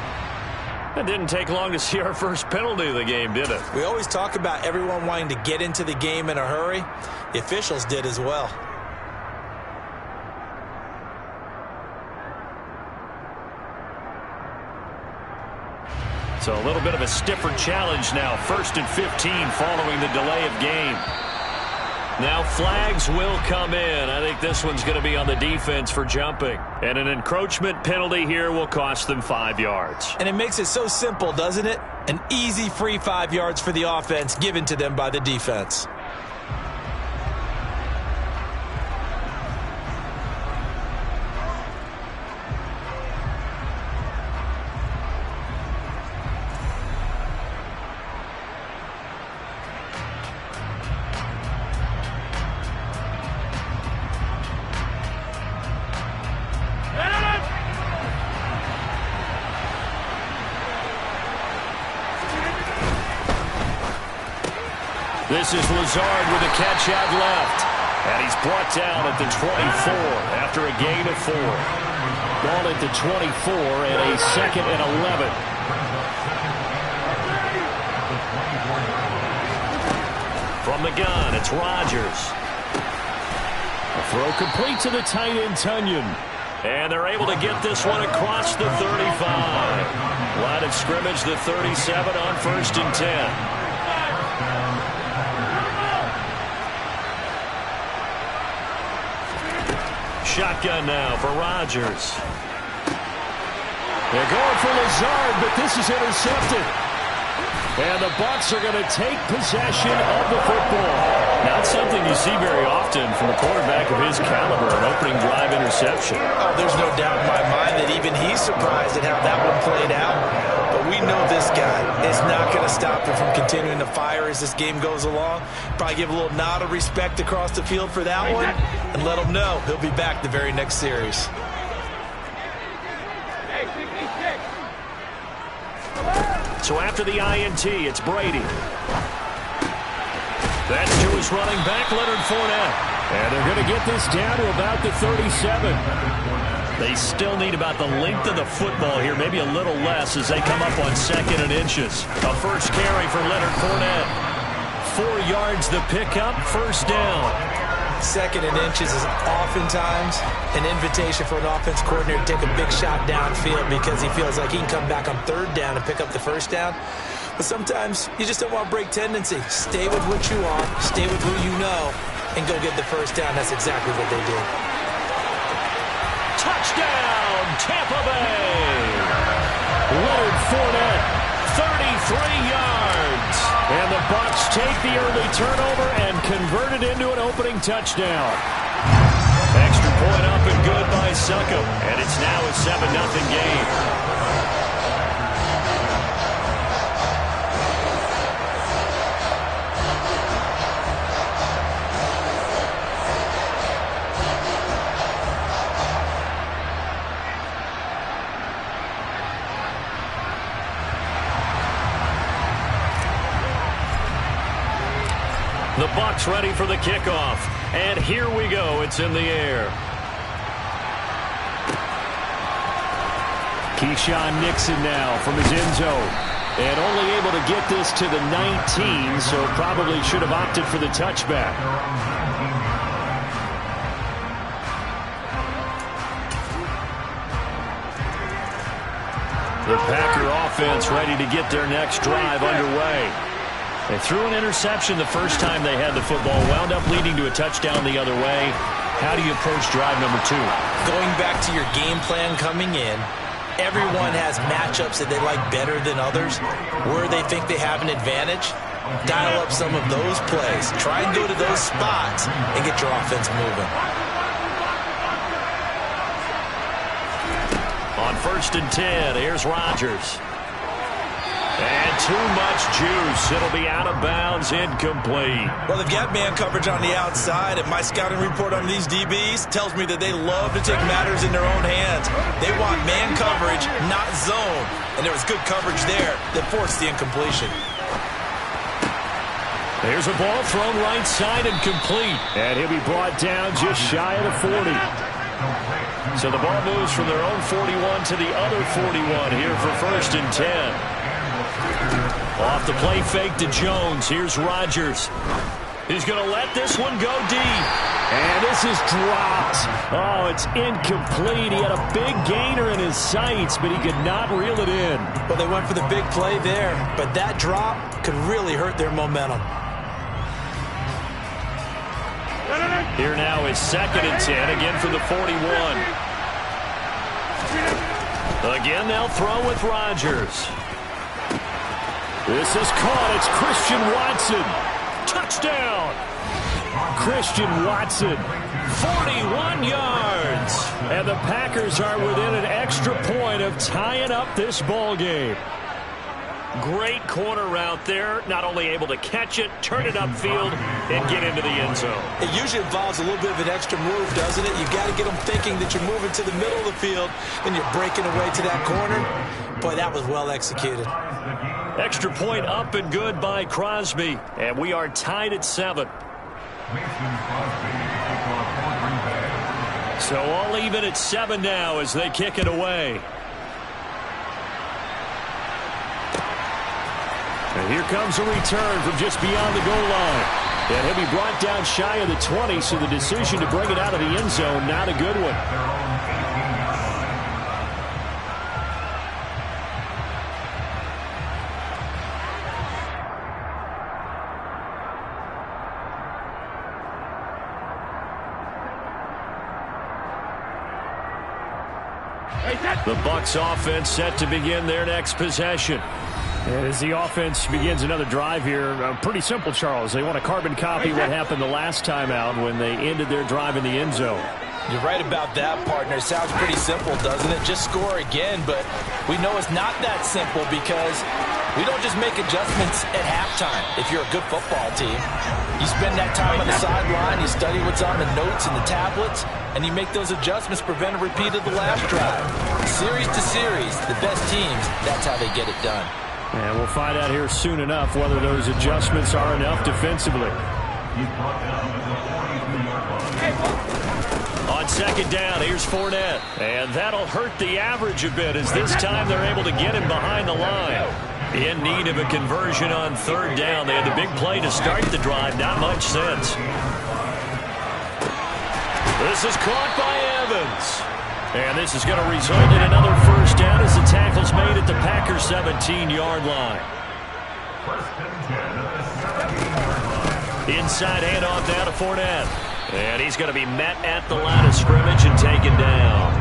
It didn't take long to see our first penalty of the game, did it? We always talk about everyone wanting to get into the game in a hurry. The officials did as well. So a little bit of a stiffer challenge now. 1st and 15 following the delay of game. Now flags will come in. I think this one's going to be on the defense for jumping. And an encroachment penalty here will cost them 5 yards. And it makes it so simple, doesn't it? An easy free 5 yards for the offense given to them by the defense. This is Lazard with a catch out left. And he's brought down at the 24 after a gain of 4. Ball at the 24 and a 2nd and 11. From the gun, it's Rodgers. A throw complete to the tight end, Tunyon. And they're able to get this one across the 35. Line of scrimmage, the 37 on 1st and 10. Shotgun now for Rodgers. They're going for Lazard, but this is intercepted. And the Bucs are going to take possession of the football. Not something you see very often from a quarterback of his caliber, an opening drive interception. Oh, there's no doubt in my mind that even he's surprised at how that one played out. But we know this guy is not going to stop him from continuing to fire as this game goes along. Probably give a little nod of respect across the field for that one and let him know he'll be back the very next series. So after the INT, it's Brady. That's to his running back, Leonard Fournette. And they're going to get this down to about the 37. They still need about the length of the football here, maybe a little less as they come up on 2nd and inches. A first carry for Leonard Fournette. 4 yards the pickup, 1st down. 2nd and inches is oftentimes an invitation for an offense coordinator to take a big shot downfield because he feels like he can come back on 3rd down and pick up the 1st down. But sometimes you just don't want to break tendency. Stay with what you are, stay with who you know, and go get the 1st down. That's exactly what they did. Touchdown, Tampa Bay! Leonard Fournette, 33 yards. And the Bucs take the early turnover and convert it into an opening touchdown. Extra point up and good by Succop. And it's now a 7-0 game. The Bucs ready for the kickoff. And here we go. It's in the air. Keyshawn Nixon now from his end zone. And only able to get this to the 19, so probably should have opted for the touchback. The Packer offense ready to get their next drive underway. They threw an interception the first time they had the football, wound up leading to a touchdown the other way. How do you approach drive number 2? Going back to your game plan coming in, everyone has matchups that they like better than others, where they think they have an advantage. Dial up some of those plays. Try and go to those spots and get your offense moving. On 1st and 10, here's Rodgers. And too much juice. It'll be out of bounds, incomplete. Well, they've got man coverage on the outside, and my scouting report on these DBs tells me that they love to take matters in their own hands. They want man coverage, not zone. And there was good coverage there that forced the incompletion. There's a ball thrown right side and complete. And he'll be brought down just shy of the 40. So the ball moves from their own 41 to the other 41 here for 1st and 10. Off the play fake to Jones. Here's Rodgers. He's going to let this one go deep. And this is dropped. Oh, it's incomplete. He had a big gainer in his sights, but he could not reel it in. Well, they went for the big play there, but that drop could really hurt their momentum. Here now is 2nd and 10, again from the 41. Again, they'll throw with Rodgers. This is caught. It's Christian Watson. Touchdown! Christian Watson. 41 yards. And the Packers are within an extra point of tying up this ball game. Great corner route there. Not only able to catch it, turn it upfield, and get into the end zone. It usually involves a little bit of an extra move, doesn't it? You've got to get them thinking that you're moving to the middle of the field and you're breaking away to that corner. Boy, that was well executed. Extra point up and good by Crosby. And we are tied at 7. So all even at 7 now as they kick it away. And here comes a return from just beyond the goal line. And he'll be brought down shy of the 20, so the decision to bring it out of the end zone, not a good one. The Bucs offense set to begin their next possession. And as the offense begins another drive here, pretty simple, Charles. They want to carbon copy what happened the last time out when they ended their drive in the end zone. You're right about that, partner. Sounds pretty simple, doesn't it? Just score again, but we know it's not that simple because we don't just make adjustments at halftime if you're a good football team. You spend that time on the sideline, you study what's on the notes and the tablets, and you make those adjustments, prevent a repeat of the last drive. Series to series, the best teams, that's how they get it done. And we'll find out here soon enough whether those adjustments are enough defensively. On 2nd down, here's Fournette. And that'll hurt the average a bit as this time they're able to get him behind the line. In need of a conversion on 3rd down. They had the big play to start the drive. Not much sense. This is caught by Evans. And this is going to result in another 1st down as the tackle's made at the Packers' 17-yard line. Inside handoff now to Fournette. And he's going to be met at the line of scrimmage and taken down.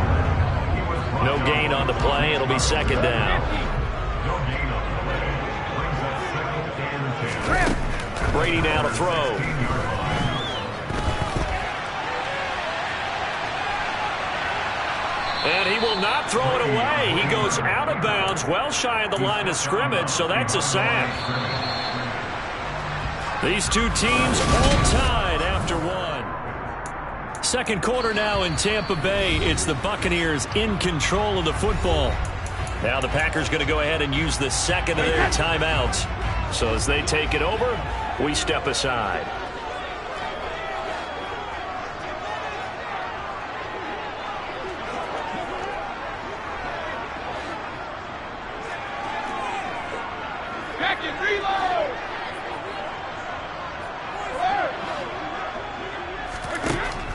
No gain on the play. It'll be 2nd down. Brady now to throw. And he will not throw it away. He goes out of bounds, well shy of the line of scrimmage, so that's a sack. These two teams all tied after 1. 2nd quarter now in Tampa Bay. It's the Buccaneers in control of the football. Now the Packers going to go ahead and use the 2nd of their timeouts. So as they take it over, we step aside.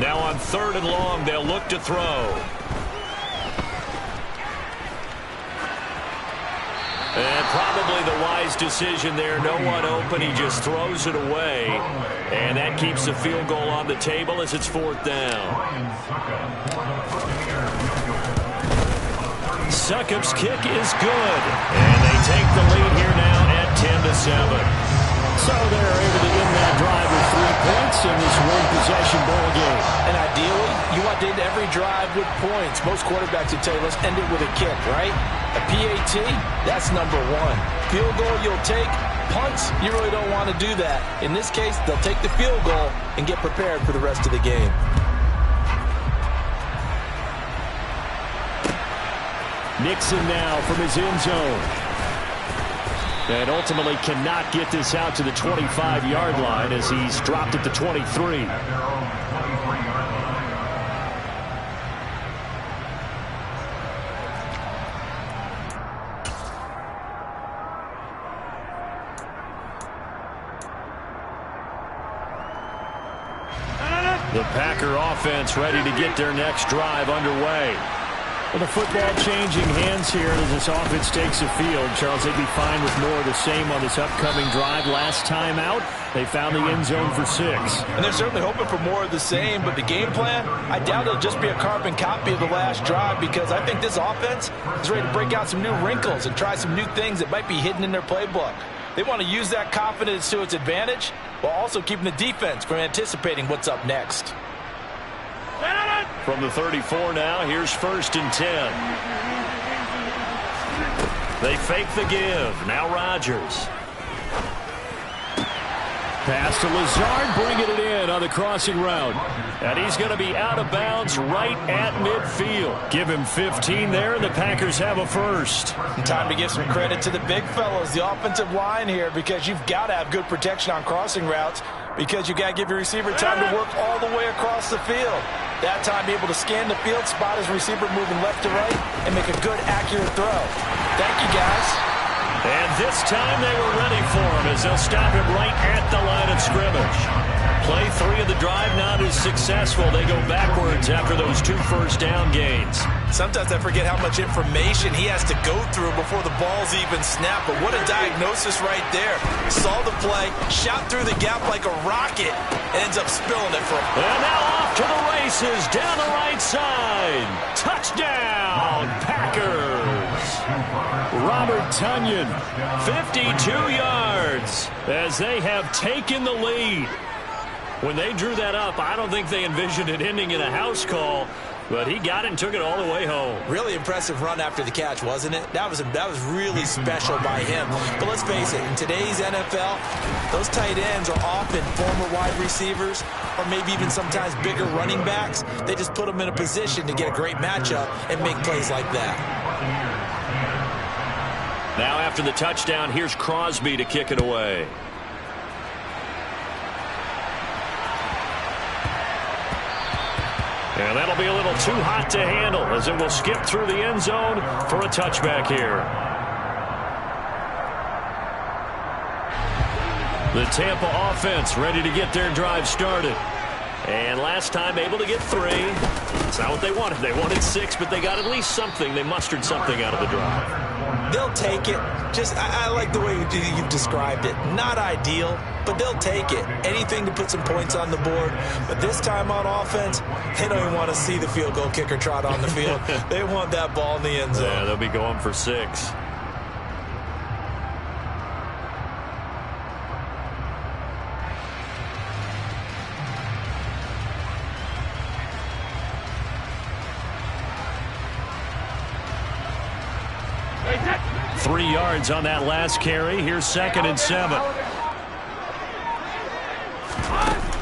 Now on 3rd and long, they'll look to throw. And probably the wise decision there. No one open. He just throws it away. And that keeps the field goal on the table as it's 4th down. Succop's kick is good. And they take the lead here now at 10-7. So they're able to end that drive with 3 points in this one-possession ball game. And ideally, you want to end every drive with points. Most quarterbacks would tell you, let's end it with a kick, right? A PAT, that's number 1. Field goal you'll take. Punts, you really don't want to do that. In this case, they'll take the field goal and get prepared for the rest of the game. Nixon now from his end zone. And ultimately cannot get this out to the 25-yard line as he's dropped at the 23. The Packer offense ready to get their next drive underway. Well, the football changing hands here as this offense takes the field. Charles, they'd be fine with more of the same on this upcoming drive. Last time out, they found the end zone for 6. And they're certainly hoping for more of the same, but the game plan, I doubt it'll just be a carbon copy of the last drive, because I think this offense is ready to break out some new wrinkles and try some new things that might be hidden in their playbook. They want to use that confidence to its advantage while also keeping the defense from anticipating what's up next. From the 34 now, here's 1st and 10. They fake the give. Now Rodgers. Pass to Lazard, bringing it in on the crossing route. And he's going to be out of bounds right at midfield. Give him 15 there, and the Packers have a first. And time to give some credit to the big fellas, the offensive line here, because you've got to have good protection on crossing routes, because you've got to give your receiver time to work all the way across the field. That time, be able to scan the field, spot his receiver moving left to right, and make a good, accurate throw. Thank you, guys. And this time they were ready for him as they'll stop him right at the line of scrimmage. Play 3 of the drive not as successful. They go backwards after those 2 first-down gains. Sometimes I forget how much information he has to go through before the ball's even snapped. But what a diagnosis right there. Saw the play, shot through the gap like a rocket, and ends up spilling it for him. And now off to the races down the right side. Touchdown, Packers. Robert Tonyan. 52 yards as they have taken the lead. When they drew that up, I don't think they envisioned it ending in a house call, but he got it and took it all the way home. Really impressive run after the catch, wasn't it? That was really special by him. But let's face it, in today's NFL, those tight ends are often former wide receivers or maybe even sometimes bigger running backs. They just put them in a position to get a great matchup and make plays like that. Now after the touchdown, here's Crosby to kick it away. And that'll be a little too hot to handle as it will skip through the end zone for a touchback here. The Tampa offense ready to get their drive started. And last time able to get 3. It's not what they wanted. They wanted 6, but they got at least something. They mustered something out of the drive. They'll take it. I like the way you've described it. Not ideal, but they'll take it. Anything to put some points on the board. But this time on offense, they don't even want to see the field goal kicker trot on the field. They want that ball in the end zone. Yeah, they'll be going for 6. Three yards on that last carry. Here's 2nd and 7.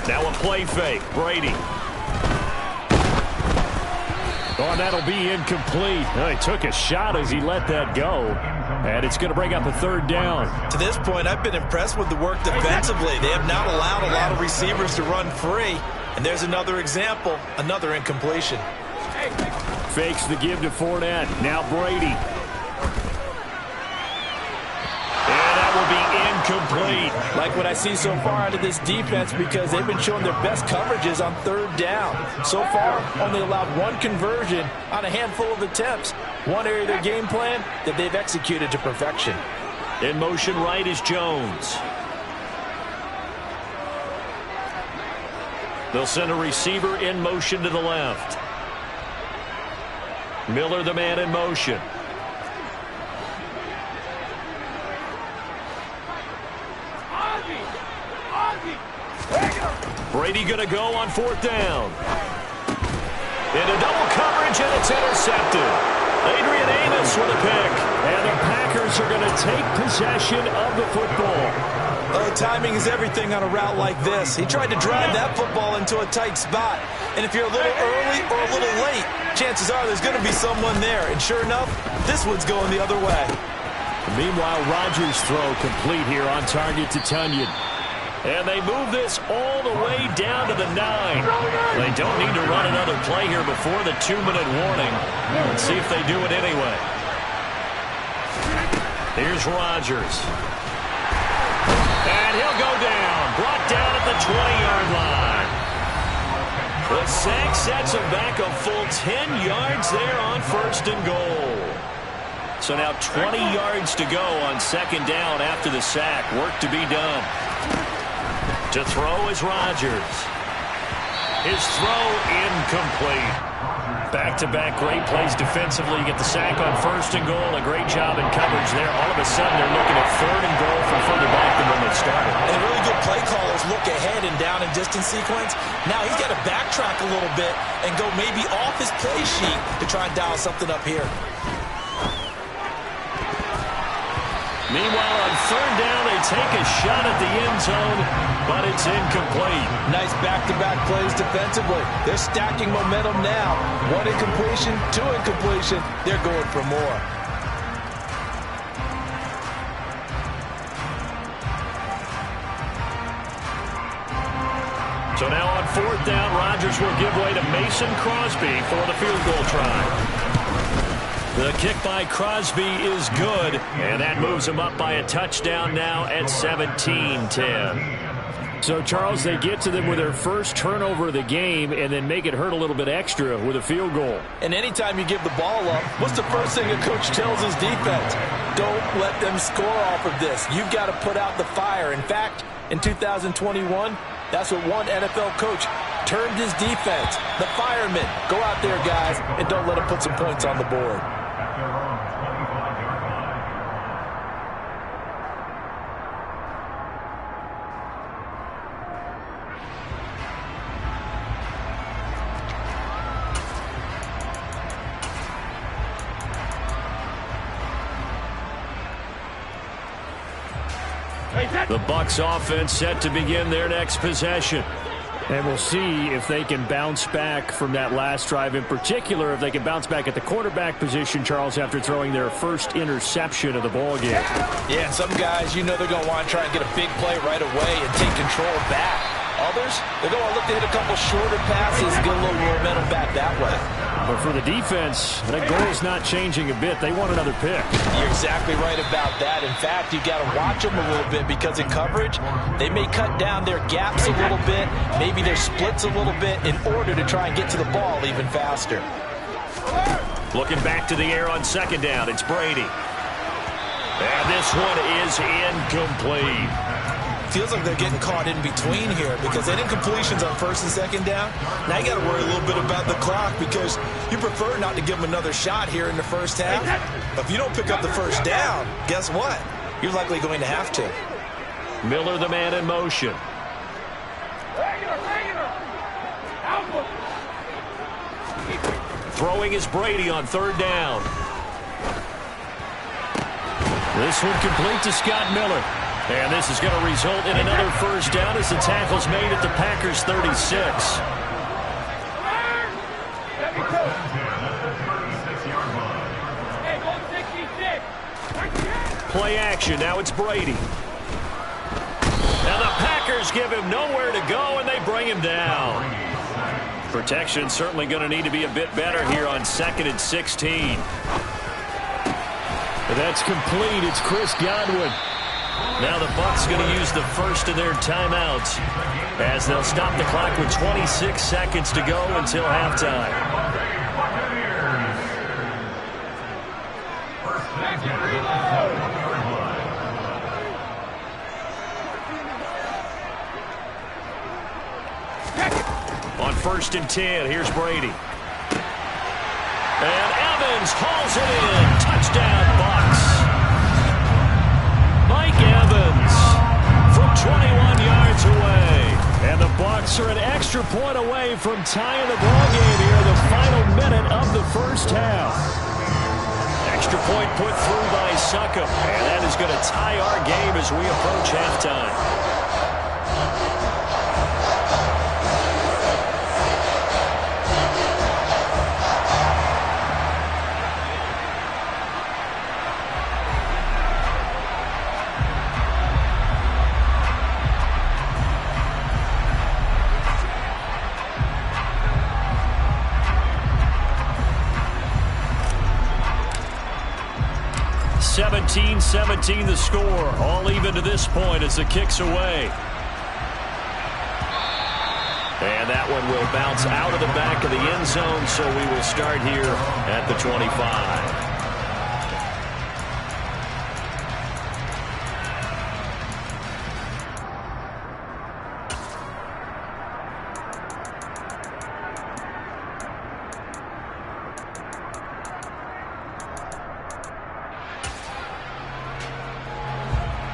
Now a play fake. Brady. Oh, that'll be incomplete. He took a shot as he let that go. And it's going to bring up a 3rd down. To this point, I've been impressed with the work defensively. They have not allowed a lot of receivers to run free. And there's another example, another incompletion. Fakes the give to Fournette. Now Brady. Incomplete. Like what I see so far out of this defense, because they've been showing their best coverages on 3rd down. So far, only allowed 1 conversion on a handful of attempts. One area of their game plan that they've executed to perfection. In motion right is Jones. They'll send a receiver in motion to the left. Miller, the man in motion. Brady going to go on 4th down. Into double coverage, and it's intercepted. Adrian Amos with a pick. And the Packers are going to take possession of the football. Oh, timing is everything on a route like this. He tried to drive that football into a tight spot. And if you're a little early or a little late, chances are there's going to be someone there. And sure enough, this one's going the other way. Meanwhile, Rodgers' throw complete here on target to Tonyan. And they move this all the way down to the 9. They don't need to run another play here before the 2-minute warning. Let's see if they do it anyway. Here's Rodgers. And he'll go down. Brought down at the 20-yard line. sack sets him back a full 10 yards there on 1st and goal. So now 20 yards to go on 2nd down after the sack. Work to be done. To throw is Rodgers. His throw incomplete. Back-to-back great plays defensively. You get the sack on 1st and goal. A great job in coverage there. All of a sudden, they're looking at 3rd and goal from further back than when they started. And really good play callers look ahead and down in distance sequence. Now he's got to backtrack a little bit and go maybe off his play sheet to try and dial something up here. Meanwhile, on 3rd down, they take a shot at the end zone, but it's incomplete. Nice back-to-back plays defensively. They're stacking momentum now. 1 incompletion, 2 incompletion. They're going for more. So now on 4th down, Rodgers will give way to Mason Crosby for the field goal try. The kick by Crosby is good, and that moves him up by a touchdown now at 17-10. So, Charles, they get to them with their first turnover of the game and then make it hurt a little bit extra with a field goal. And anytime you give the ball up, what's the first thing a coach tells his defense? Don't let them score off of this. You've got to put out the fire. In fact, in 2021, that's what one NFL coach termed his defense. The firemen. Go out there, guys, and don't let them put some points on the board. The Bucs offense set to begin their next possession. And we'll see if they can bounce back from that last drive, in particular if they can bounce back at the quarterback position, Charles, after throwing their first interception of the ball game. Yeah, and some guys, you know they're going to want to try and get a big play right away and take control back. Others, they're going to look to hit a couple shorter passes, get a little momentum back that way. But for the defense, that goal is not changing a bit. They want another pick. You're exactly right about that. In fact, you've got to watch them a little bit because in coverage, they may cut down their gaps a little bit, maybe their splits a little bit in order to try and get to the ball even faster. Looking back to the air on 2nd down, it's Brady. And this one is incomplete. Feels like they're getting caught in between here because they did incompletions on 1st and 2nd down. Now you got to worry a little bit about the clock because you prefer not to give them another shot here in the first half. But if you don't pick up the 1st down, guess what? You're likely going to have to. Miller, the man in motion. Throwing is Brady on 3rd down. This one complete to Scott Miller. And this is going to result in another 1st down as the tackle's made at the Packers' 36. Play action. Now it's Brady. Now the Packers give him nowhere to go, and they bring him down. Protection certainly going to need to be a bit better here on 2nd and 16. That's complete. It's Chris Godwin. Now the Bucs going to use the first of their timeouts as they'll stop the clock with 26 seconds to go until halftime. On 1st and 10, here's Brady. And Evans hauls it in. Touchdown, Bucs. Evans from 21 yards away. And the Bucs are an extra point away from tying the ball game here in the final minute of the first half. Extra point put through by Succop. And that is going to tie our game as we approach halftime. (17-17) the score, all even to this point as the kick's away. And And that one will bounce out of the back of the end zone, so we will start here at the 25.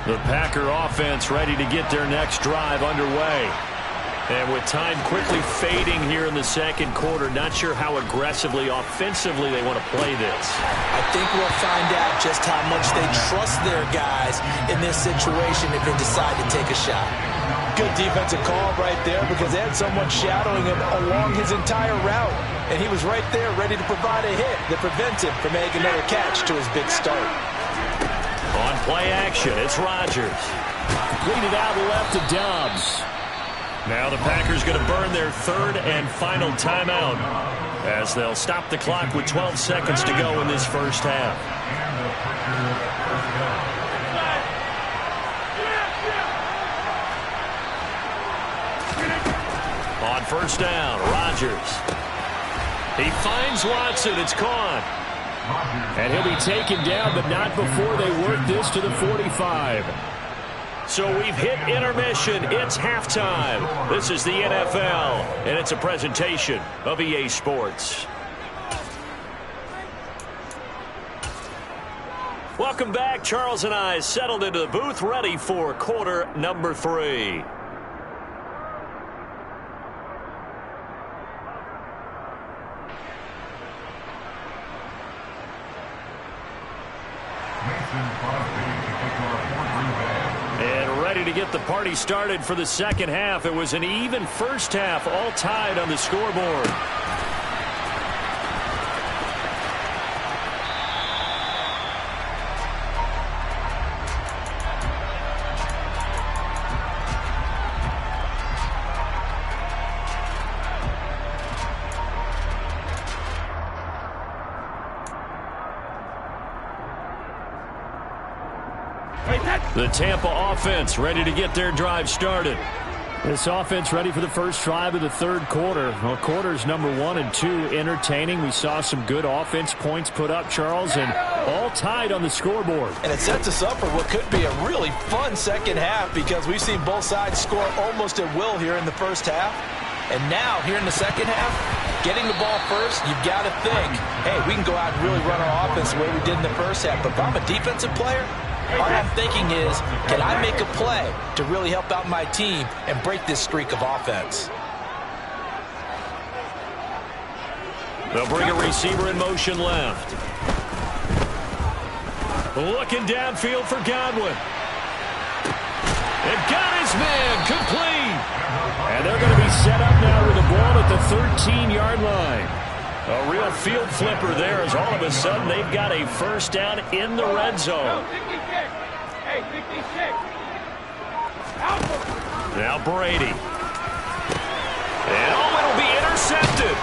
The Packer offense ready to get their next drive underway. And with time quickly fading here in the second quarter, not sure how aggressively, offensively they want to play this. I think we'll find out just how much they trust their guys in this situation if they decide to take a shot. Good defensive call right there because they had someone shadowing him along his entire route. And he was right there ready to provide a hit that prevents him from making another catch to his big start. On play action, it's Rodgers. Completed out left to Dobbs. Now the Packers going to burn their third and final timeout as they'll stop the clock with 12 seconds to go in this first half. On first down, Rodgers. He finds Watson. It's caught. And he'll be taken down, but not before they work this to the 45. So we've hit intermission. It's halftime. This is the NFL, and it's a presentation of EA Sports. Welcome back. Charles and I settled into the booth, ready for quarter number 3. And ready to get the party started for the second half. It was an even first half, all tied on the scoreboard. The Tampa offense ready to get their drive started. This offense ready for the first drive of the third quarter. Well, quarters number 1 and 2 entertaining. We saw some good offense points put up, Charles, and all tied on the scoreboard. And it sets us up for what could be a really fun second half because we've seen both sides score almost at will here in the first half. And now, here in the second half, getting the ball first, you've got to think, hey, we can go out and really run our offense the way we did in the first half. But if I'm a defensive player, all I'm thinking is, can I make a play to really help out my team and break this streak of offense? They'll bring a receiver in motion left. Looking downfield for Godwin. And got his man complete. And they're going to be set up now with the ball at the 13-yard line. A real field flipper there as all of a sudden they've got a first down in the red zone. Now Brady. And it'll be intercepted.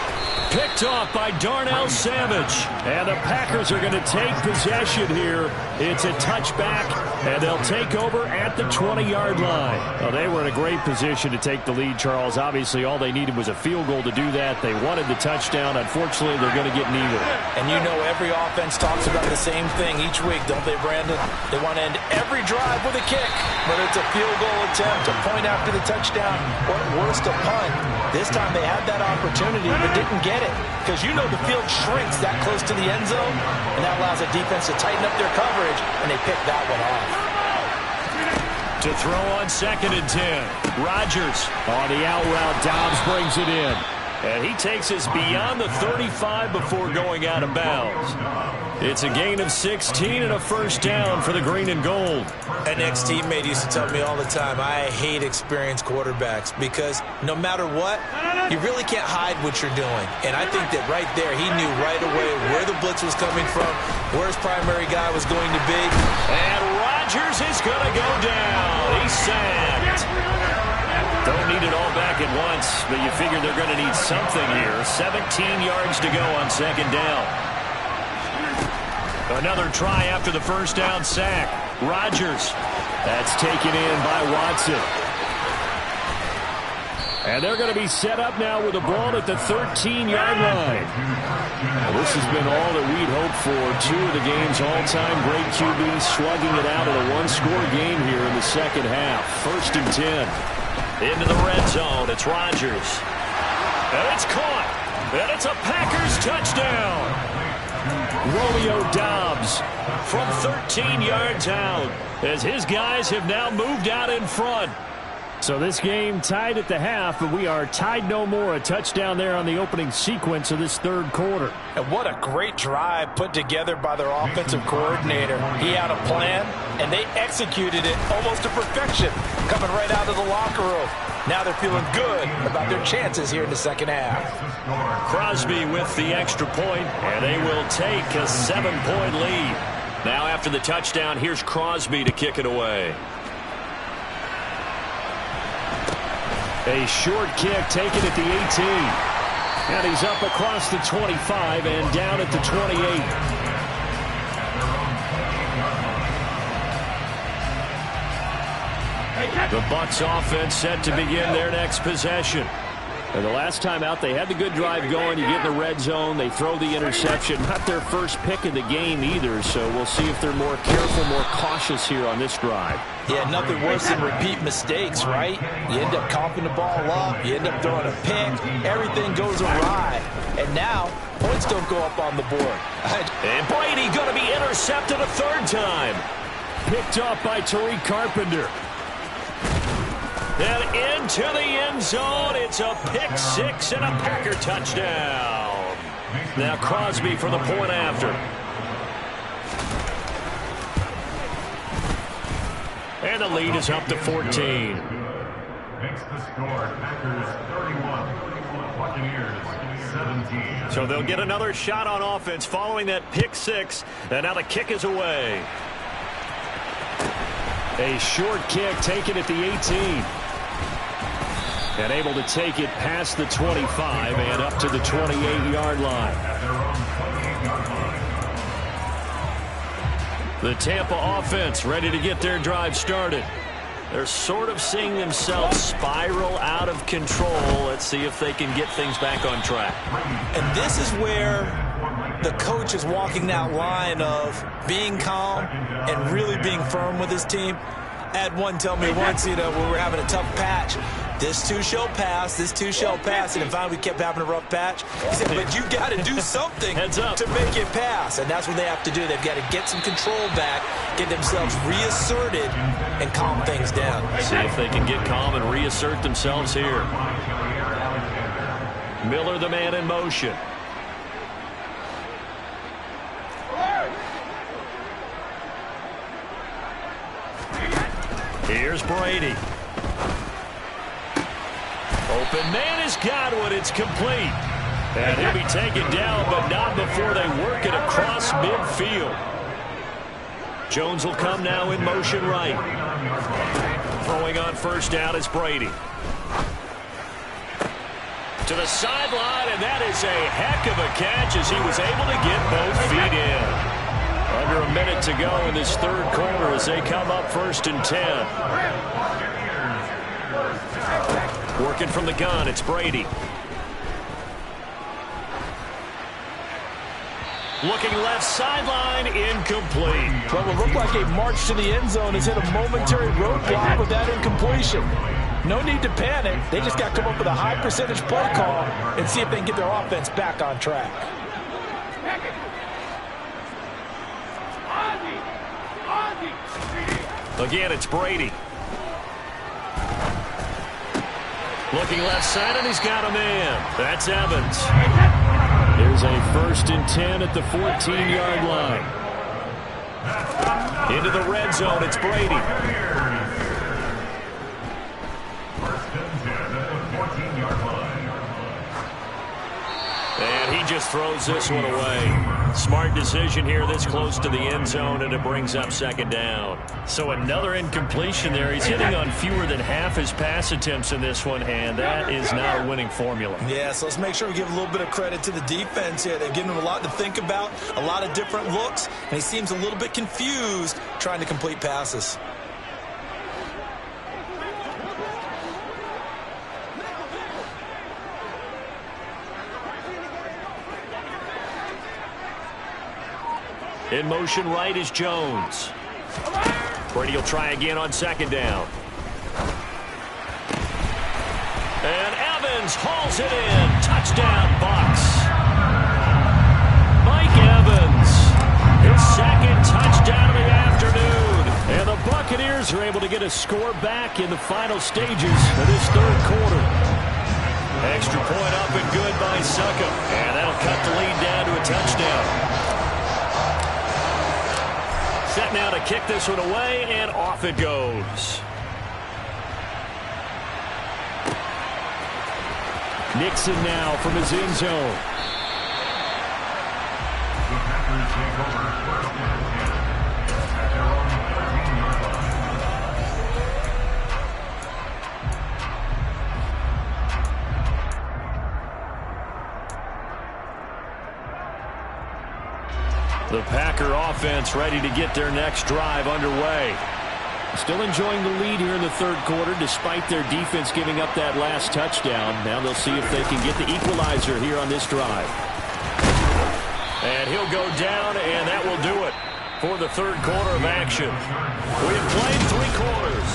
Picked off by Darnell Savage. And the Packers are going to take possession here. It's a touchback, and they'll take over at the 20-yard line. Well, they were in a great position to take the lead, Charles. Obviously, all they needed was a field goal to do that. They wanted the touchdown. Unfortunately, they're going to get neither. And you know every offense talks about the same thing each week, don't they, Brandon? They want to end every drive with a kick, whether it's a field goal attempt, a point after the touchdown, or at worst, a punt. This time they had that opportunity but didn't get it because you know the field shrinks that close to the end zone, and that allows the defense to tighten up their coverage, and they pick that one off. To throw on 2nd and 10. Rodgers on the out route. Dobbs brings it in. And he takes us beyond the 35 before going out of bounds. It's a gain of 16 and a first down for the green and gold. An ex-teammate used to tell me all the time, I hate experienced quarterbacks because no matter what, you really can't hide what you're doing. And I think that right there, he knew right away where the blitz was coming from, where his primary guy was going to be. And Rodgers is going to go down. He's sacked. Don't need it all back at once, but you figure they're going to need something here. 17 yards to go on 2nd down. Another try after the first down sack. Rodgers. That's taken in by Watson. And they're going to be set up now with a ball at the 13-yard line. Well, this has been all that we'd hoped for. Two of the game's all-time great QBs slugging it out in a one-score game here in the second half. 1st and 10. Into the red zone. It's Rodgers. And it's caught. And it's a Packers touchdown. Romeo Doubs From 13 yards out, as his guys have now moved out in front. So this game tied at the half, but we are tied no more. A touchdown there on the opening sequence of this third quarter. And what a great drive put together by their offensive coordinator. He had a plan, and they executed it almost to perfection, coming right out of the locker room. Now they're feeling good about their chances here in the second half. Crosby with the extra point, and they will take a 7-point lead. Now after the touchdown, here's Crosby to kick it away. A short kick taken at the 18. And he's up across the 25 and down at the 28. The Bucs offense set to begin their next possession. And the last time out, they had the good drive going. You get in the red zone, they throw the interception. Not their first pick of the game either, so we'll see if they're more careful, more cautious here on this drive. Yeah, nothing worse than repeat mistakes, right? You end up coughing the ball up, you end up throwing a pick, everything goes awry. And now, points don't go up on the board. And Brady going to be intercepted a third time. Picked off by Tariq Carpenter. And into the end zone, it's a pick six and a Packer touchdown. Now Crosby for the point after. And the lead is up to 14. Makes the score, Packers 31, Buccaneers 17. So they'll get another shot on offense following that pick six. And now the kick is away. A short kick taken at the 18. And able to take it past the 25 and up to the 28-yard line. The Tampa offense ready to get their drive started. They're sort of seeing themselves spiral out of control. Let's see if they can get things back on track. And this is where the coach is walking that line of being calm and really being firm with his team. I had one tell me once, when we were having a tough patch, this too shall pass, this too shall pass. And finally we kept having a rough patch. He said, but you got to do something to make it pass. And that's what they have to do. They've got to get some control back, get themselves reasserted, and calm things down. See if they can get calm and reassert themselves here. Miller, the man in motion. Here's Brady. Open man has got one. It's complete. And he'll be taken down, but not before they work it across midfield. Jones will come now in motion right. Throwing on first down is Brady. To the sideline, and that is a heck of a catch as he was able to get both feet in. Under a minute to go in this third quarter as they come up 1st and 10. Working from the gun, it's Brady. Looking left sideline, incomplete. Well, it looked like a march to the end zone has hit a momentary roadblock with that incompletion. No need to panic. They just got to come up with a high percentage play call and see if they can get their offense back on track. Again, it's Brady. Looking left side, and he's got a man. That's Evans. Here's a 1st and 10 at the 14-yard line. Into the red zone, it's Brady. And he just throws this one away. Smart decision here this close to the end zone, and it brings up 2nd down. So another incompletion there. He's hitting on fewer than half his pass attempts in this one, and that is not a winning formula. Yeah, so let's make sure we give a little bit of credit to the defense here. They've given him a lot to think about, a lot of different looks, and he seems a little bit confused trying to complete passes. In motion right is Jones. Brady will try again on second down. And Evans hauls it in. Touchdown, Bucs. Mike Evans, his second touchdown of the afternoon. And the Buccaneers are able to get a score back in the final stages of this third quarter. Extra point up and good by Succop. And that'll cut the lead down to a touchdown. Set now to kick this one away, and off it goes. Nixon now from his end zone. The Packers take over first and 10 at their own 13-yard line. The Packer offense ready to get their next drive underway. Still enjoying the lead here in the third quarter despite their defense giving up that last touchdown. Now they'll see if they can get the equalizer here on this drive. And he'll go down, and that will do it for the third quarter of action. We have played 3 quarters.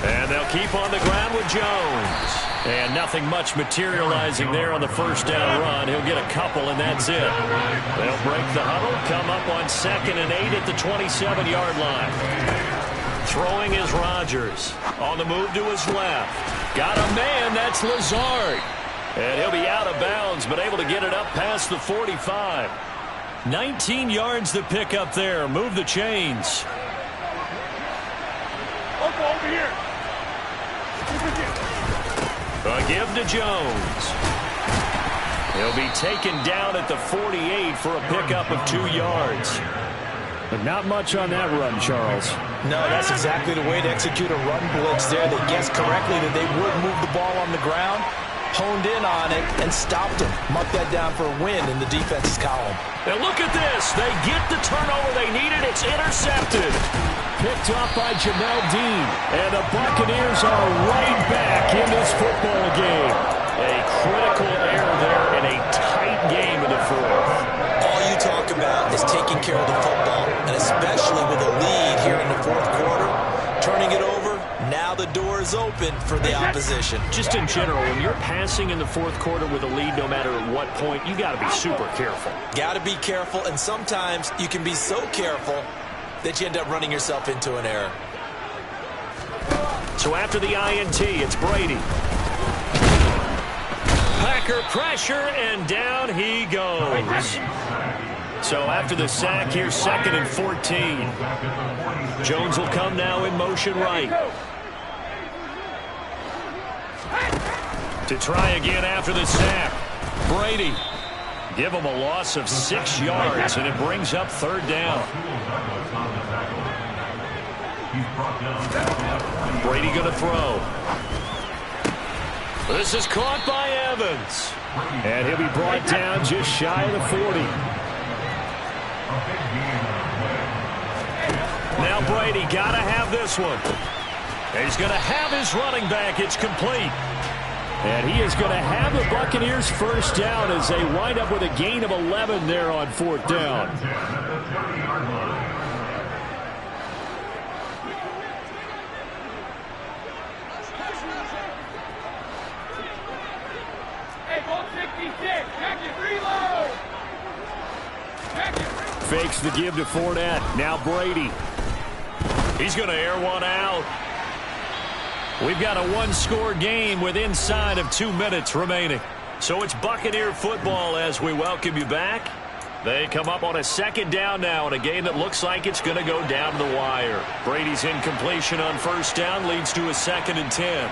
And they'll keep on the ground with Jones. And nothing much materializing there on the first down run. He'll get a couple, and that's it. They'll break the huddle, come up on 2nd and 8 at the 27-yard line. Throwing is Rodgers. On the move to his left. Got a man, that's Lazard. And he'll be out of bounds, but able to get it up past the 45. 19 yards to pick up there. Move the chains. Over here. A give to Jones. He'll be taken down at the 48 for a pickup of 2 yards. But not much on that run, Charles. No, that's exactly the way to execute a run blitz there. They guessed correctly that they would move the ball on the ground, honed in on it, and stopped him. Mark that down for a win in the defense's column. Now look at this. They get the turnover they needed. It's intercepted. Picked off by Jamel Dean. And the Buccaneers are right back in this football game. A critical error there in a tight game in the fourth. All you talk about is taking care of the football, and especially with a lead here in the fourth quarter, turning it over, now the door is open for the opposition. Just in general, when you're passing in the fourth quarter with a lead, no matter at what point, you got to be super careful. Got to be careful, and sometimes you can be so careful that you end up running yourself into an error. So after the INT, it's Brady. Packer pressure, and down he goes. So after the sack, here's 2nd and 14. Jones will come now in motion right. To try again after the sack. Brady. Give him a loss of 6 yards, and it brings up 3rd down. Brady going to throw. This is caught by Evans. And he'll be brought down just shy of the 40. Now Brady got to have this one. And he's going to have his running back. It's complete. And he is going to have the Buccaneers first down as they wind up with a gain of 11 there on 4th down. Fakes the give to Fournette. Now Brady. He's going to air one out. We've got a one-score game with inside of 2 minutes remaining. So it's Buccaneer football as we welcome you back. They come up on a 2nd down now in a game that looks like it's going to go down to the wire. Brady's incompletion on 1st down leads to a 2nd and 10.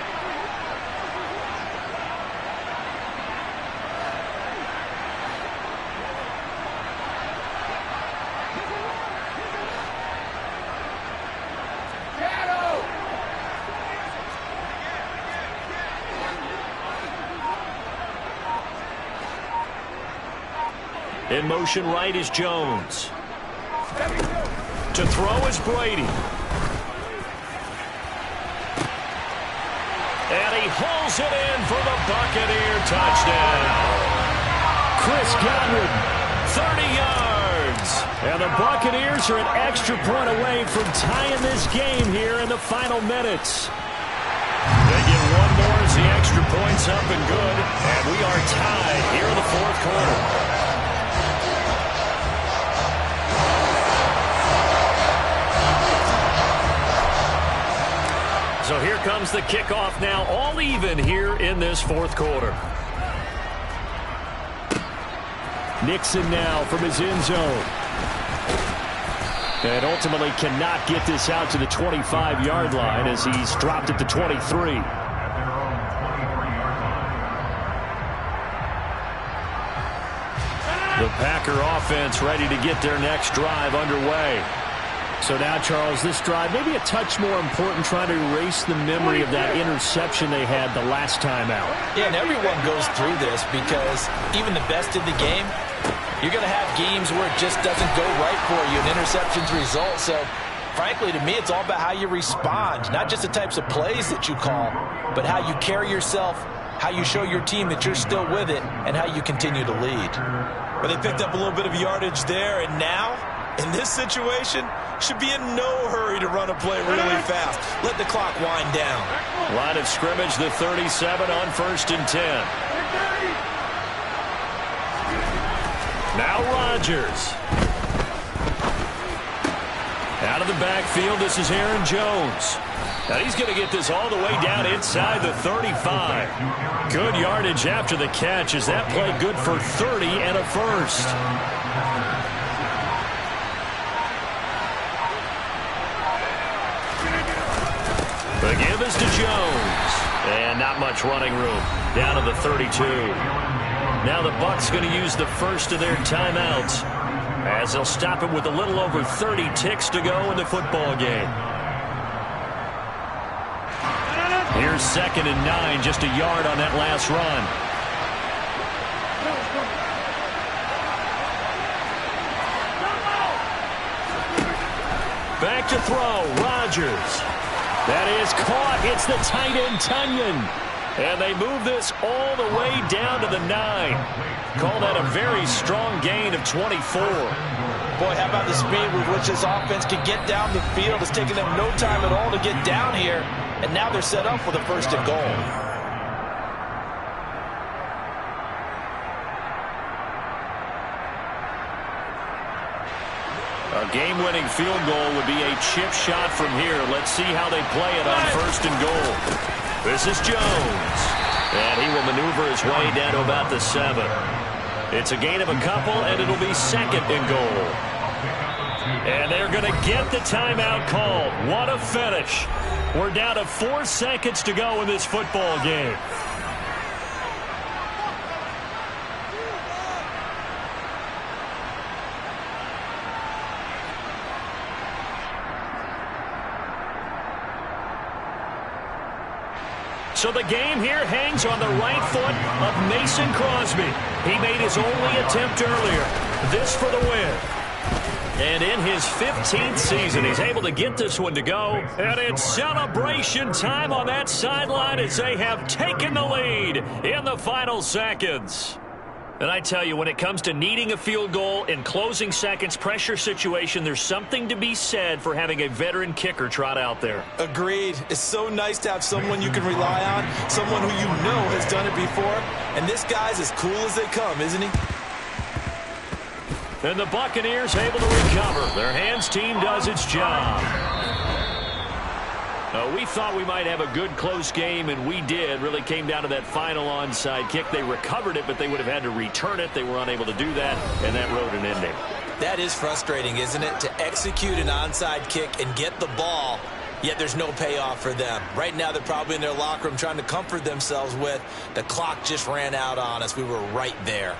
In motion right is Jones. To throw is Brady. And he hauls it in for the Buccaneer touchdown. Chris Godwin. 30 yards. And the Buccaneers are an extra point away from tying this game here in the final minutes. They get one more as the extra point's up and good. And we are tied here in the fourth quarter. So here comes the kickoff now, all even here in this fourth quarter. Nixon now from his end zone. And ultimately cannot get this out to the 25-yard line as he's dropped at the 23. The Packer offense ready to get their next drive underway. So now, Charles, this drive maybe a touch more important, trying to erase the memory of that interception they had the last time out. Yeah, and everyone goes through this because even the best in the game, you're going to have games where it just doesn't go right for you, and interceptions result. So, frankly, to me, it's all about how you respond, not just the types of plays that you call, but how you carry yourself, how you show your team that you're still with it, and how you continue to lead. Well, they picked up a little bit of yardage there, and now, in this situation, should be in no hurry to run a play really fast. Let the clock wind down. Line of scrimmage, the 37 on 1st and 10. Now Rodgers. Out of the backfield, this is Aaron Jones. Now he's going to get this all the way down inside the 35. Good yardage after the catch. Is that play good for 30 and a first? The give is to Jones. And not much running room. Down to the 32. Now the Bucs going to use the first of their timeouts as they'll stop it with a little over 30 ticks to go in the football game. Here's 2nd and 9, just a yard on that last run. Back to throw, Rodgers. That is caught. It's the tight end, Tunyon. And they move this all the way down to the 9. Call that a very strong gain of 24. Boy, how about the speed with which this offense can get down the field? It's taken them no time at all to get down here. And now they're set up for the 1st and goal. A game-winning field goal would be a chip shot from here. Let's see how they play it on 1st and goal. This is Jones. And he will maneuver his way down to about the 7. It's a gain of a couple, and it'll be 2nd and goal. And they're going to get the timeout called. What a finish. We're down to 4 seconds to go in this football game. So the game here hangs on the right foot of Mason Crosby. He made his only attempt earlier. This for the win. And in his 15th season, he's able to get this one to go. And it's celebration time on that sideline as they have taken the lead in the final seconds. And I tell you, when it comes to needing a field goal in closing seconds, pressure situation, there's something to be said for having a veteran kicker trot out there. Agreed. It's so nice to have someone you can rely on, someone who you know has done it before. And this guy's as cool as they come, isn't he? And the Buccaneers able to recover. Their hands team does its job. We thought we might have a good close game, and we did. Really came down to that final onside kick. They recovered it, but they would have had to return it. They were unable to do that, and that wrote an ending. That is frustrating, isn't it? To execute an onside kick and get the ball, yet there's no payoff for them. Right now, they're probably in their locker room trying to comfort themselves with, the clock just ran out on us. We were right there.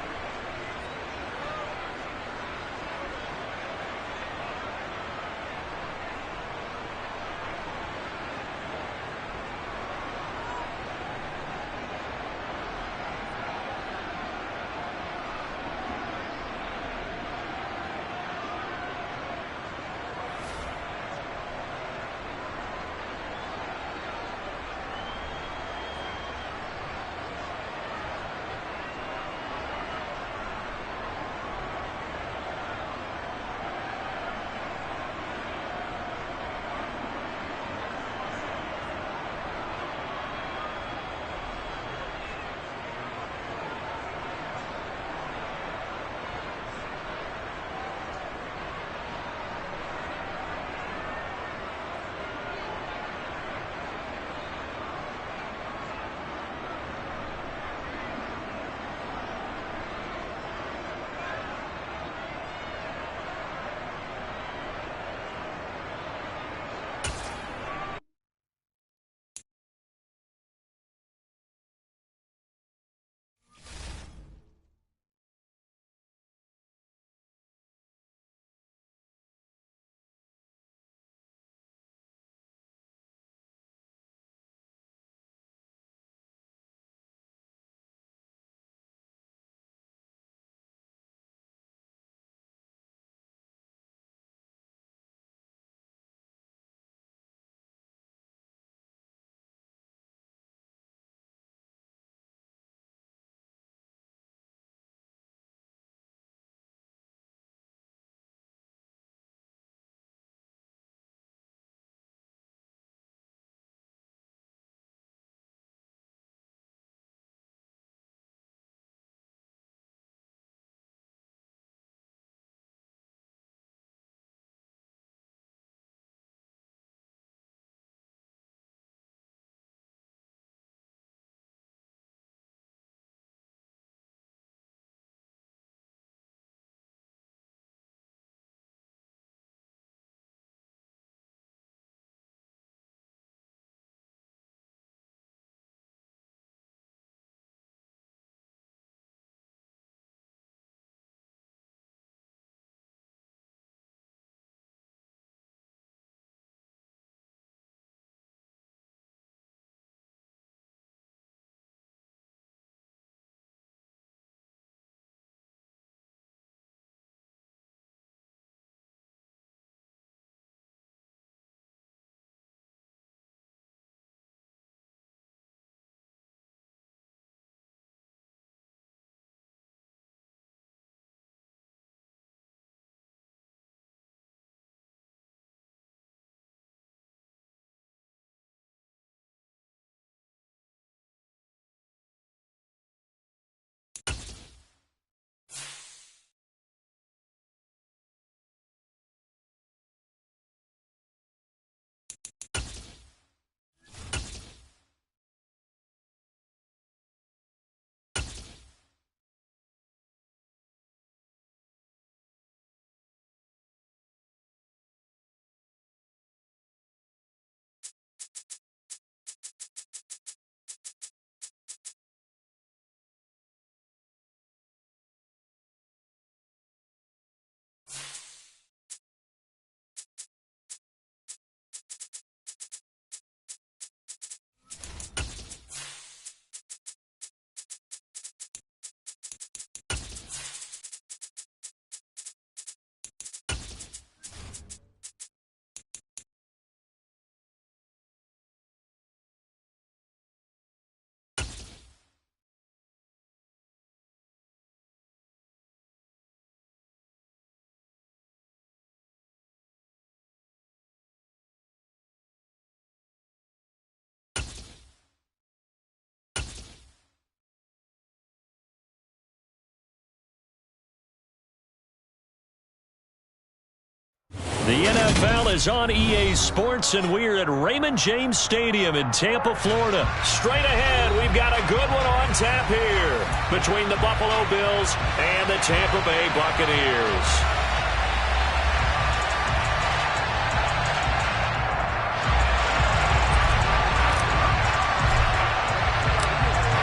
The NFL is on EA Sports, and we're at Raymond James Stadium in Tampa, Florida. Straight ahead, we've got a good one on tap here between the Buffalo Bills and the Tampa Bay Buccaneers.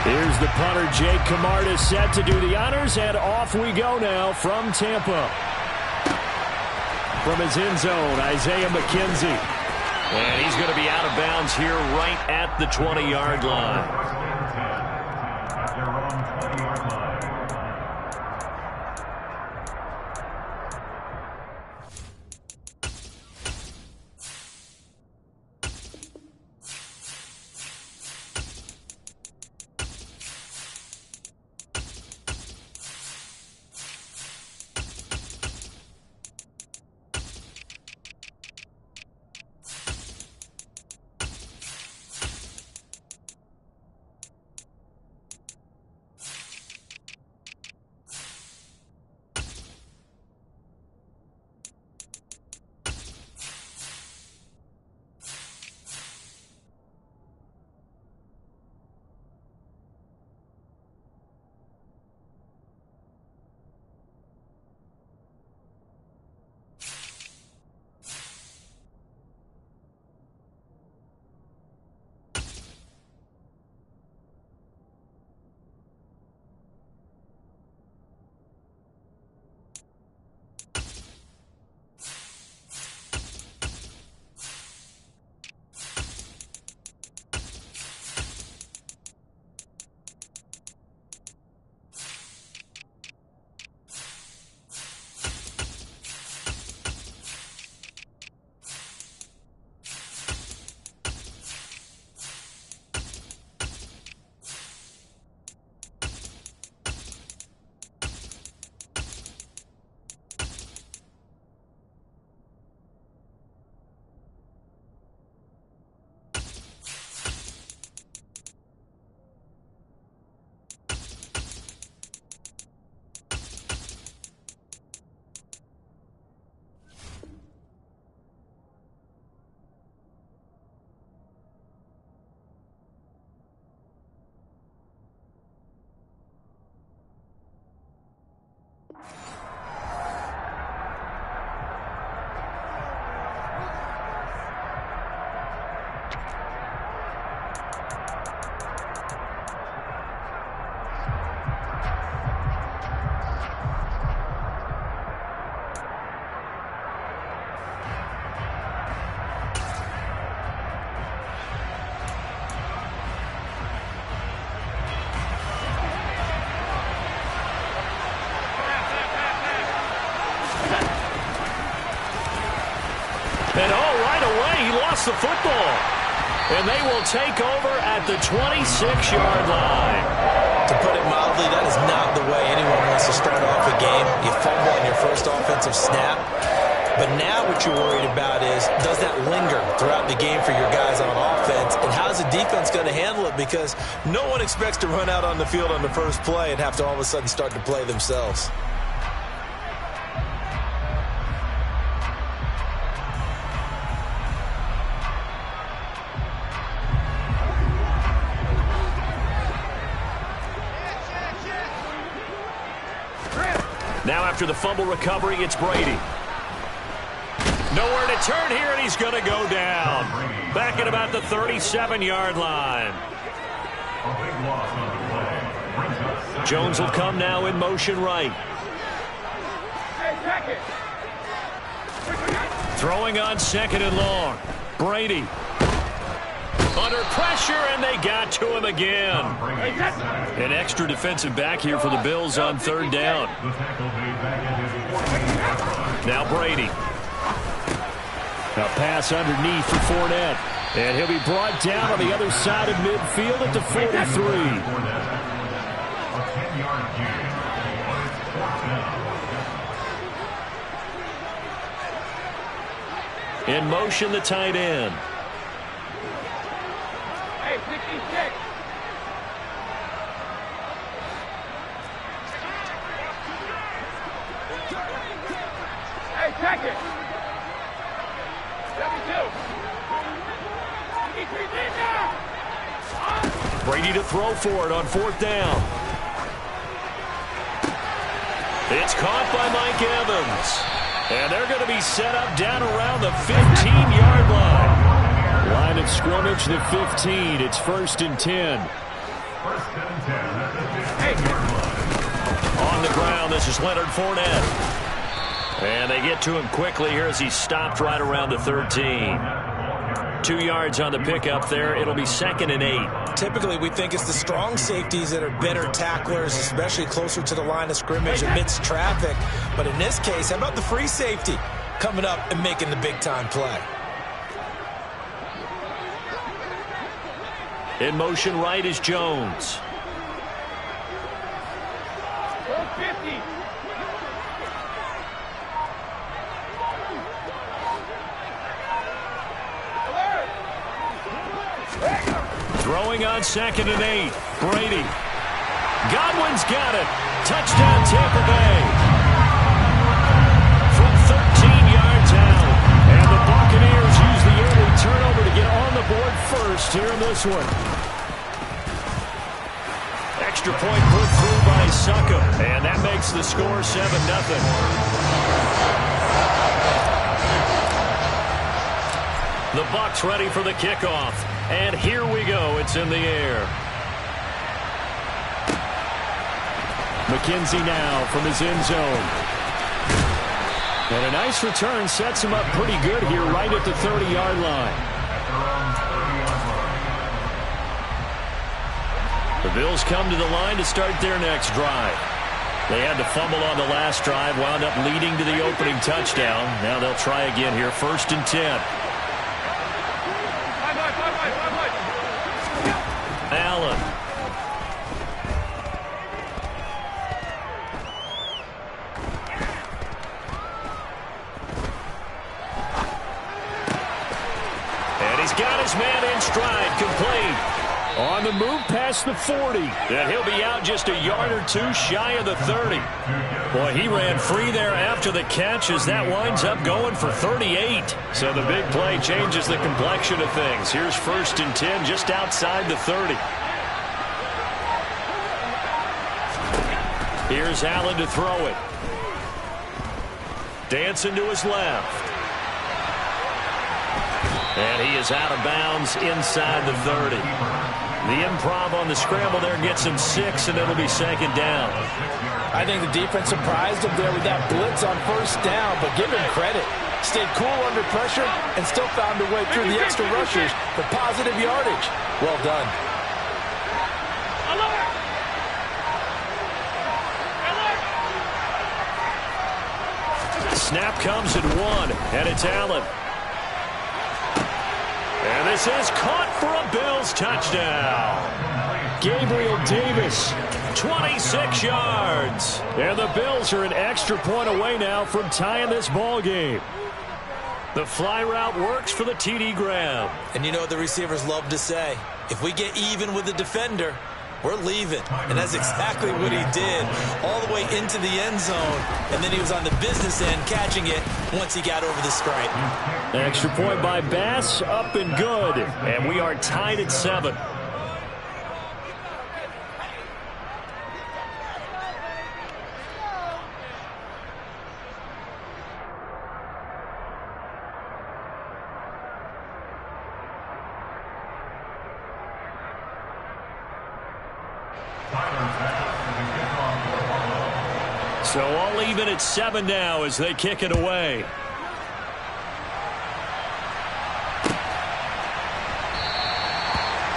Here's the punter, Jake Camarda, set to do the honors, and off we go now from Tampa. From his end zone, Isaiah McKenzie. And he's going to be out of bounds here right at the 20-yard line. And right away, he lost the football. And they will take over at the 26-yard line. To put it mildly, that is not the way anyone wants to start off a game. You fumble on your first offensive snap. But now what you're worried about is, does that linger throughout the game for your guys on offense? And how's the defense going to handle it? Because no one expects to run out on the field on the first play and have to all of a sudden start to play themselves. Now after the fumble recovery, it's Brady. Nowhere to turn here, and he's going to go down. Back at about the 37-yard line. Jones will come now in motion right. Throwing on second and long. Brady. Under pressure, and they got to him again. An extra defensive back here for the Bills on third down. Now Brady. A pass underneath for Fournette. And he'll be brought down on the other side of midfield at the 43. In motion, the tight end. Hey, 66. Hey, check it. Brady to throw for it on 4th down. It's caught by Mike Evans. And they're going to be set up down around the 15-yard line. Line of scrimmage, the 15. It's 1st and 10. 1st and 10 at the 15-yard line. On the ground, this is Leonard Fournette. And they get to him quickly here as he stopped right around the 13. 2 yards on the pickup there. It'll be 2nd and 8. Typically, we think it's the strong safeties that are better tacklers, especially closer to the line of scrimmage amidst traffic. But in this case, how about the free safety coming up and making the big-time play? In motion right is Jones. Throwing on 2nd and 8. Brady. Godwin's got it. Touchdown, Tampa Bay. From 13 yards out. And the Buccaneers use the early turnover to get on the board first here in this one. Extra point put through by Suckum. And that makes the score 7-0. The Bucs ready for the kickoff. And here we go. It's in the air. McKenzie now from his end zone. And a nice return sets him up pretty good here right at the 30-yard line. The Bills come to the line to start their next drive. They had to fumble on the last drive, wound up leading to the opening touchdown. Now they'll try again here, 1st and 10. Allen. And he's got his man in stride, complete. On the move past the 40. And he'll be out just a yard or two shy of the 30. Boy, he ran free there after the catch as that winds up going for 38. So the big play changes the complexion of things. Here's 1st and 10 just outside the 30. Here's Allen to throw it. Dancing to his left. And he is out of bounds inside the 30. The improv on the scramble there gets him 6, and it'll be 2nd down. I think the defense surprised him there with that blitz on 1st down, but give him credit. Stayed cool under pressure and still found a way through the extra rushers for positive yardage. Well done. Snap comes at 1, and it's Allen. And this is caught for a Bills touchdown. Gabriel Davis, 26 yards. And the Bills are an extra point away now from tying this ball game. The fly route works for the TD grab. And you know what the receivers love to say? If we get even with the defender, we're leaving. And that's exactly what he did, all the way into the end zone. And then he was on the business end catching it once he got over the stripe. Extra point by Bass, up and good. And we are tied at 7. So all even at 7 now as they kick it away.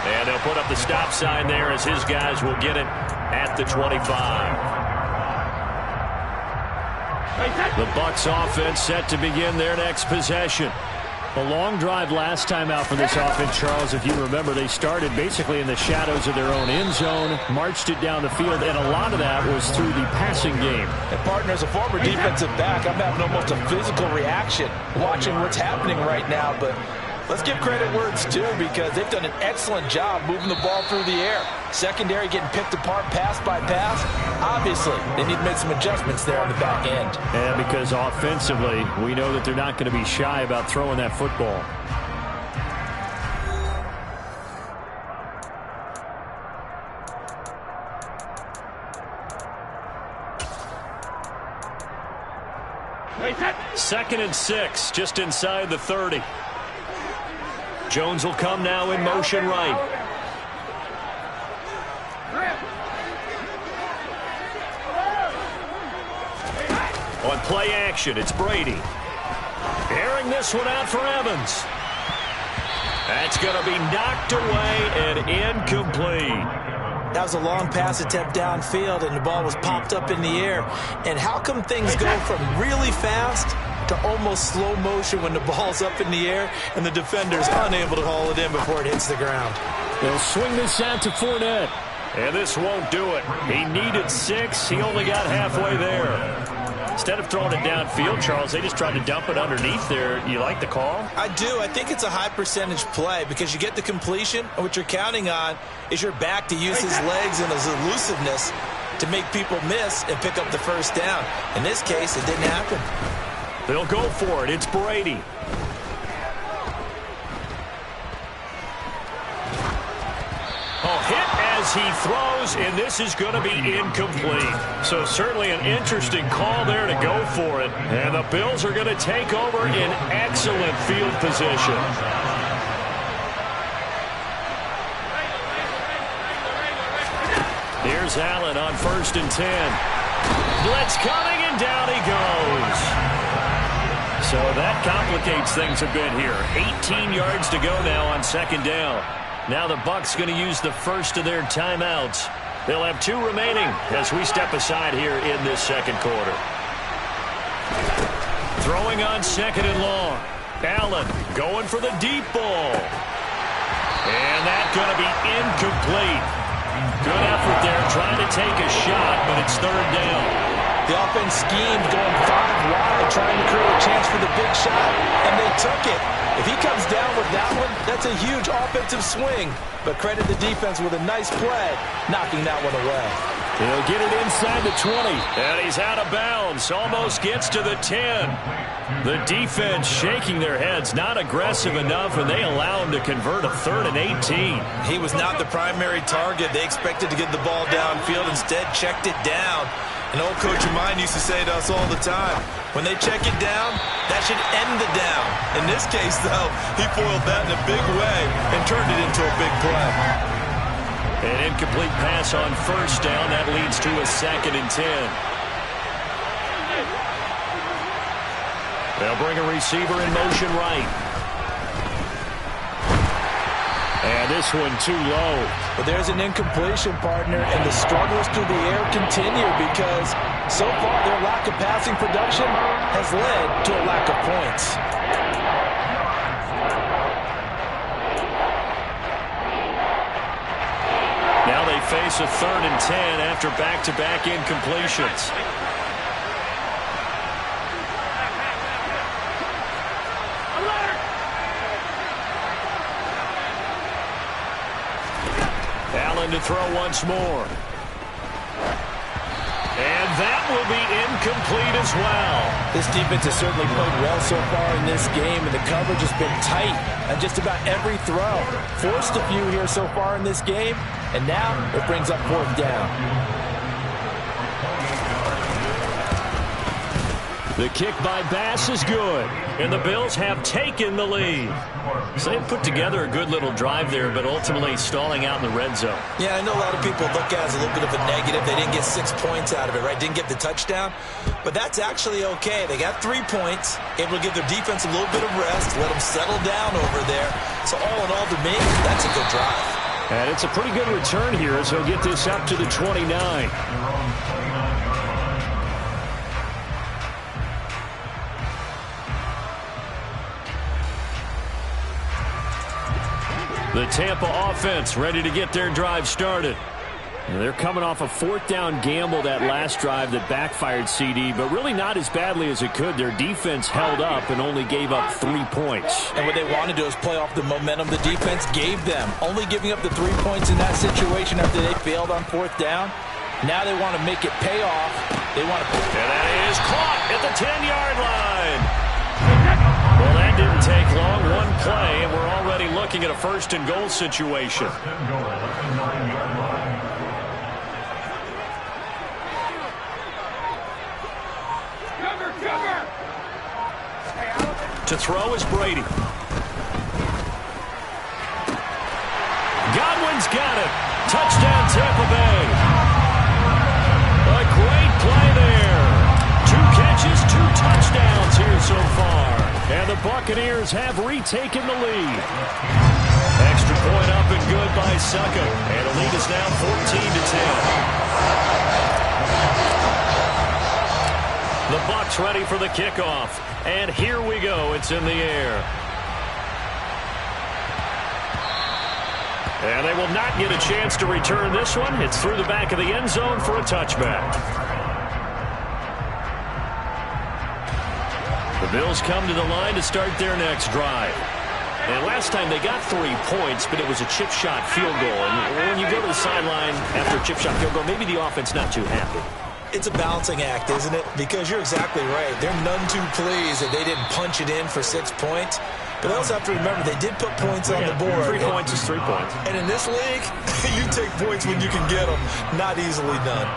And they'll put up the stop sign there as his guys will get it at the 25. The Bucs offense set to begin their next possession. A long drive last time out for this offense, Charles. If you remember, they started basically in the shadows of their own end zone, marched it down the field, and a lot of that was through the passing game. And, partner, as a former defensive back, I'm having almost a physical reaction watching what's happening right now. But let's give credit where it's due because they've done an excellent job moving the ball through the air. Secondary getting picked apart pass by pass. Obviously, they need to make some adjustments there on the back end. And because offensively, we know that they're not going to be shy about throwing that football. 2nd and 6, just inside the 30. Jones will come now in motion right. On play action, it's Brady. Airing this one out for Evans. That's going to be knocked away and incomplete. That was a long pass attempt downfield, and the ball was popped up in the air. And how come things go from really fast to almost slow motion when the ball's up in the air and the defender's unable to haul it in before it hits the ground? They'll swing this out to Fournette. And this won't do it. He needed 6. He only got halfway there. Instead of throwing it downfield, Charles, they just tried to dump it underneath there. You like the call? I do. I think it's a high percentage play because you get the completion, and what you're counting on is your back to use his legs and his elusiveness to make people miss and pick up the first down. In this case, it didn't happen. They'll go for it. It's Brady. Hit as he throws, and this is going to be incomplete. So certainly an interesting call there to go for it. And the Bills are going to take over in excellent field position. Here's Allen on 1st and 10. Blitz coming, and down he goes. So that complicates things a bit here. 18 yards to go now on 2nd down. Now the Bucs going to use the first of their timeouts. They'll have 2 remaining as we step aside here in this 2nd quarter. Throwing on 2nd and long. Allen going for the deep ball. And that's going to be incomplete. Good effort there trying to take a shot, but it's 3rd down. The offense schemed going 5 wide, trying to create a chance for the big shot, and they took it. If he comes down with that one, that's a huge offensive swing. But credit the defense with a nice play, knocking that one away. He'll get it inside the 20. And he's out of bounds. Almost gets to the 10. The defense shaking their heads, not aggressive enough, and they allow him to convert a 3rd and 18. He was not the primary target. They expected to get the ball downfield, instead checked it down. An old coach of mine used to say to us all the time, when they check it down, that should end the down. In this case, though, he foiled that in a big way and turned it into a big play. An incomplete pass on 1st down. That leads to a 2nd and 10. They'll bring a receiver in motion right. And this one too low. But there's an incompletion, partner, and the struggles through the air continue because so far their lack of passing production has led to a lack of points. Now they face a 3rd and 10 after back-to-back incompletions. Allen to throw once more. And that will be incomplete as well. This defense has certainly played well so far in this game, and the coverage has been tight on just about every throw. Forced a few here so far in this game, and now it brings up 4th down. The kick by Bass is good, and the Bills have taken the lead. So they've put together a good little drive there, but ultimately stalling out in the red zone. Yeah, I know a lot of people look at it as a little bit of a negative. They didn't get 6 points out of it, right? Didn't get the touchdown. But that's actually okay. They got 3 points, able to give their defense a little bit of rest, let them settle down over there. So all in all, to me, that's a good drive. And it's a pretty good return here as he'll get this up to the 29. The Tampa offense ready to get their drive started. They're coming off a 4th down gamble that last drive that backfired, CD, but really not as badly as it could. Their defense held up and only gave up 3 points. And what they want to do is play off the momentum the defense gave them. Only giving up the 3 points in that situation after they failed on 4th down. Now they want to make it pay off. They want to. And that is caught at the 10-yard line. Well, that didn't take long. One play, and we're already looking at a 1st and goal situation. To throw is Brady. Godwin's got it. Touchdown, Tampa Bay. A great play there. 2 catches, 2 touchdowns here so far. And the Buccaneers have retaken the lead. Extra point up and good by Succa. And the lead is now 14-10. The Bucs ready for the kickoff. And here we go. It's in the air. And they will not get a chance to return this one. It's through the back of the end zone for a touchback. The Bills come to the line to start their next drive. And last time they got 3 points, but it was a chip shot field goal. And when you go to the sideline after a chip shot field goal, maybe the offense not too happy. It's a balancing act, isn't it? Because you're exactly right. They're none too pleased that they didn't punch it in for 6 points. But they also have to remember they did put points on the board. 3 points is 3 points. And in this league, you take points when you can get them. Not easily done.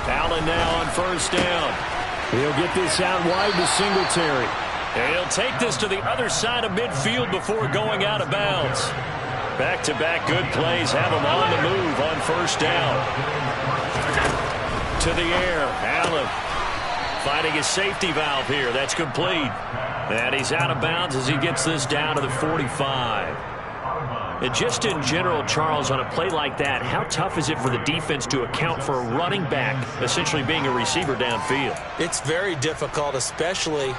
Allen now on first down. He'll get this out wide to Singletary. And he'll take this to the other side of midfield before going out of bounds. Back-to-back good plays have him on the move on first down. To the air, Allen finding his safety valve here. That's complete. And he's out of bounds as he gets this down to the 45. And just in general, Charles, on a play like that, how tough is it for the defense to account for a running back essentially being a receiver downfield? It's very difficult, especially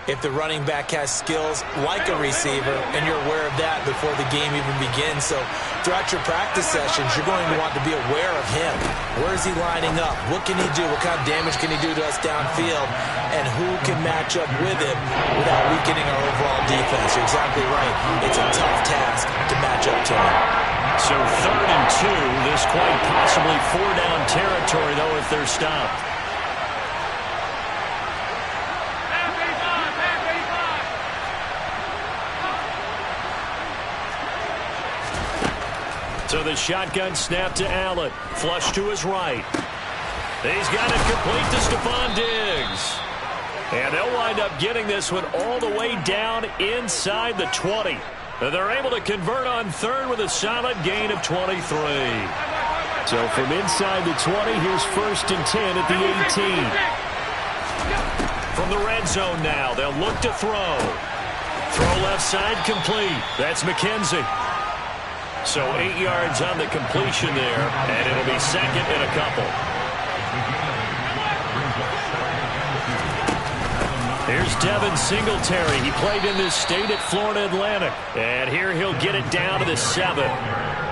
if the running back has skills like a receiver, and you're aware of that before the game even begins. So throughout your practice sessions, you're going to want to be aware of him. Where is he lining up? What can he do? What kind of damage can he do to us downfield? And who can match up with him without weakening our overall defense? You're exactly right. It's a tough task to match up to him. So 3rd and 2, this quite possibly 4-down territory, though, if they're stopped. So the shotgun snap to Allen. Flush to his right. He's got it complete to Stephon Diggs. And they'll wind up getting this one all the way down inside the 20. And they're able to convert on 3rd with a solid gain of 23. So from inside the 20, here's 1st and 10 at the 18. From the red zone now, they'll look to throw. Throw left side complete. That's McKenzie. So 8 yards on the completion there, and it'll be 2nd and a couple. Here's Devin Singletary. He played in this state at Florida Atlantic. And here he'll get it down to the 7.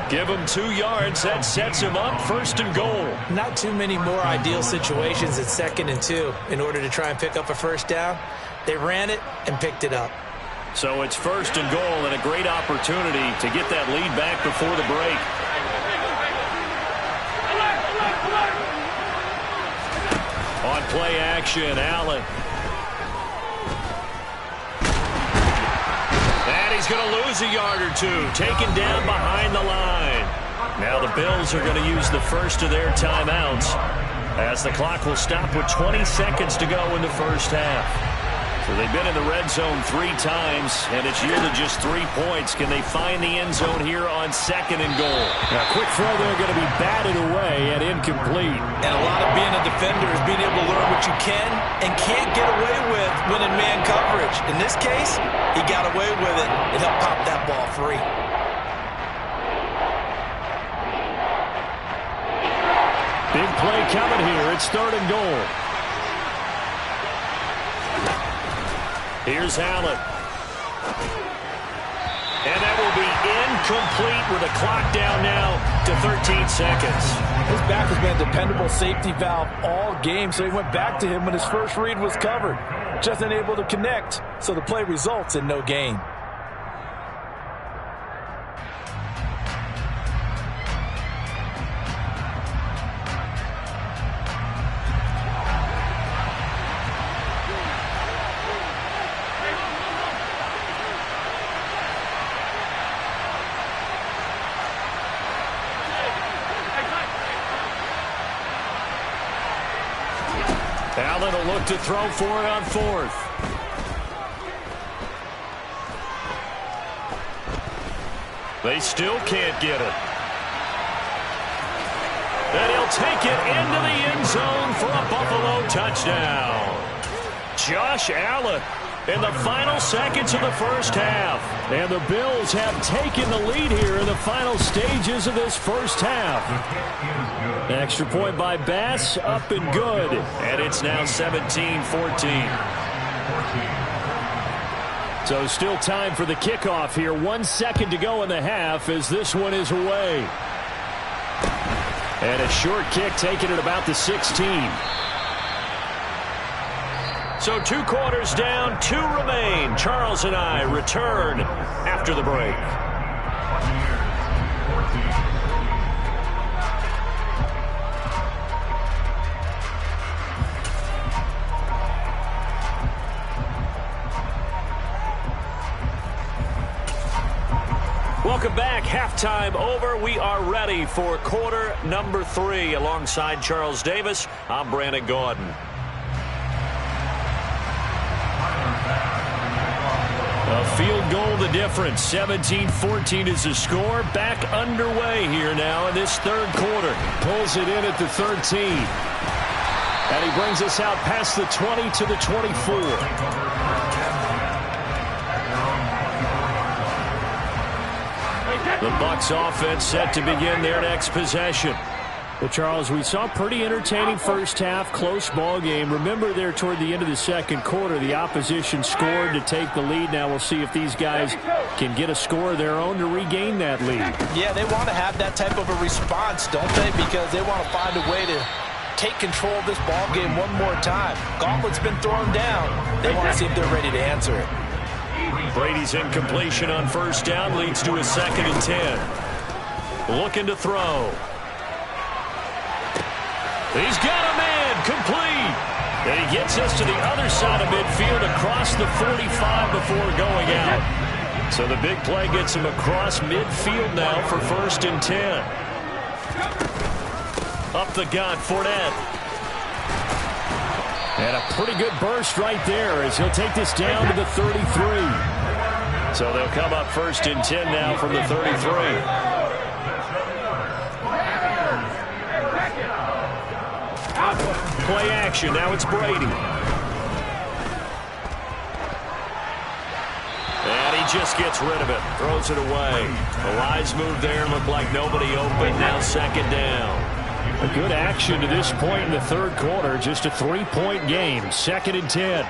Give him 2 yards. That sets him up 1st and goal. Not too many more ideal situations at 2nd and 2 in order to try and pick up a first down. They ran it and picked it up. So it's 1st and goal and a great opportunity to get that lead back before the break. On play action, Allen. And he's going to lose a yard or 2, taken down behind the line. Now the Bills are going to use the first of their timeouts as the clock will stop with 20 seconds to go in the first half. So they've been in the red zone 3 times, and it's yielded just 3 points. Can they find the end zone here on 2nd and goal? Now, quick throw there, going to be batted away and incomplete. And a lot of being a defender is being able to learn what you can and can't get away with when in man coverage. In this case, he got away with it and helped pop that ball free. Big play coming here. It's 3rd and goal. Here's Allen. And that will be incomplete with the clock down now to 13 seconds. His back has been a dependable safety valve all game, so he went back to him when his first read was covered. Just unable to connect, so the play results in no gain. Allen will look to throw for it on fourth. They still can't get it. And he'll take it into the end zone for a Buffalo touchdown. Josh Allen in the final seconds of the first half. And the Bills have taken the lead here in the final stages of this first half. Extra point by Bass, up and good. And it's now 17-14. So still time for the kickoff here. 1 second to go in the half as this one is away. And a short kick taken at about the 16. So 2 quarters down, 2 remain. Charles and I return after the break. Welcome back. Halftime over. We are ready for quarter number 3. Alongside Charles Davis, I'm Brandon Gaudin. A field goal the difference. 17-14 is the score. Back underway here now in this third quarter. Pulls it in at the 13. And he brings us out past the 20 to the 24. The Bucs offense set to begin their next possession. Well, Charles, we saw a pretty entertaining first half, close ball game. Remember there toward the end of the second quarter, the opposition scored to take the lead. Now we'll see if these guys can get a score of their own to regain that lead. Yeah, they want to have that type of a response, don't they? Because they want to find a way to take control of this ball game one more time. Gauntlet's been thrown down. They want to see if they're ready to answer it. Brady's incompletion on first down leads to a 2nd and 10. Looking to throw. He's got a man complete. And he gets us to the other side of midfield across the 45 before going out. So the big play gets him across midfield now for 1st and 10. Up the gut, Fournette. And a pretty good burst right there as he'll take this down to the 33. So they'll come up 1st and 10 now from the 33. Play action. Now it's Brady. And he just gets rid of it. Throws it away. A wise move there. Looked like nobody open. Now 2nd down. A good action to this point in the third quarter. Just a 3-point game. 2nd and 10.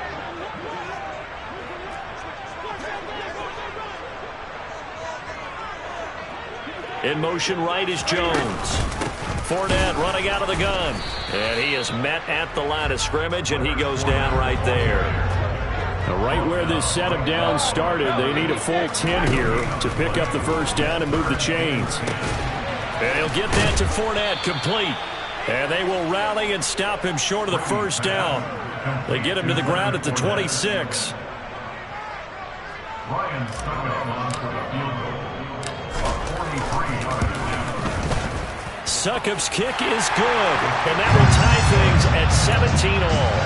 In motion right is Jones. Fournette running out of the gun. And he is met at the line of scrimmage, and he goes down right there. Now right where this setup down started, they need a full 10 here to pick up the first down and move the chains. And he'll get that to Fournette, complete. And they will rally and stop him short of the first down. They get him to the ground at the 26. Ryan stuck up on for the field goal. Succop's kick is good, and that will tie things at 17 all.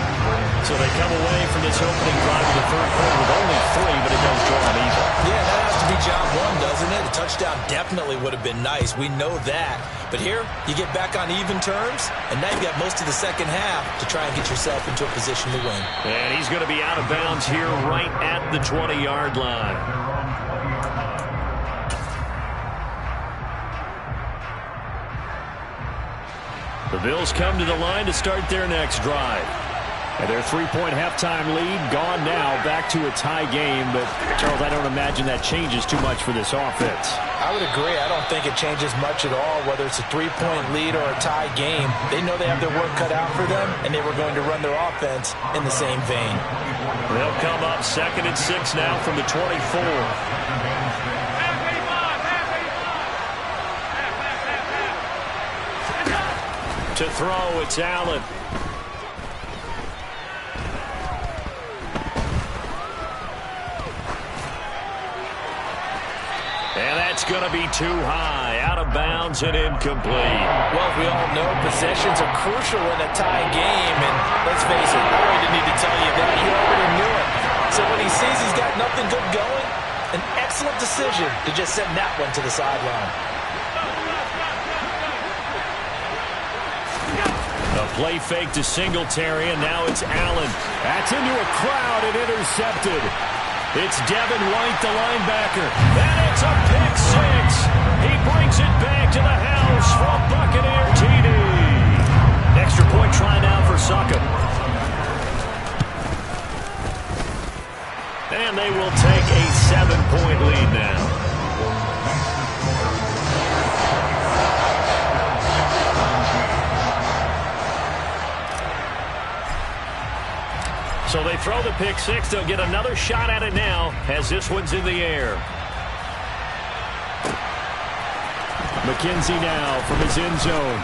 So they come away from this opening drive of the third quarter with only 3, but it does draw them even. Yeah, that has to be job one, doesn't it? A touchdown definitely would have been nice. We know that. But here, you get back on even terms, and now you've got most of the second half to try and get yourself into a position to win. And he's going to be out of bounds here right at the 20-yard line. The Bills come to the line to start their next drive. And their 3-point halftime lead gone now, back to a tie game. But, Charles, I don't imagine that changes too much for this offense. I would agree. I don't think it changes much at all, whether it's a 3-point lead or a tie game. They know they have their work cut out for them, and they were going to run their offense in the same vein. They'll come up 2nd and 6 now from the 24. To throw, it's Allen. And that's going to to be too high, out of bounds and incomplete. Well, we all know possessions are crucial in a tie game, and let's face it, Roy didn't need to tell you that. He already knew it. So when he sees he's got nothing good going, an excellent decision to just send that one to the sideline. A play fake to Singletary, and now it's Allen. That's into a crowd and intercepted. It's Devin White, the linebacker. And it's a pick six. He brings it back to the house for a Buccaneer TD. Extra point try now for Succop. And they will take a 7-point lead now. So they throw the pick six. They'll get another shot at it now as this one's in the air. McKenzie now from his end zone.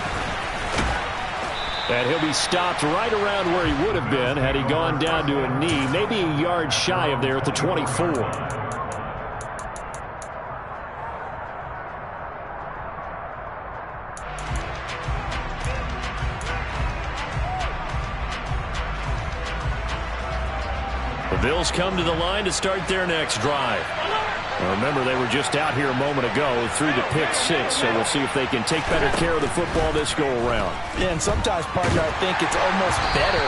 And he'll be stopped right around where he would have been had he gone down to a knee, maybe a yard shy of there at the 24. The Bills come to the line to start their next drive. Now remember, they were just out here a moment ago through the pick six, so we'll see if they can take better care of the football this go-around. Yeah, and sometimes, partner, I think it's almost better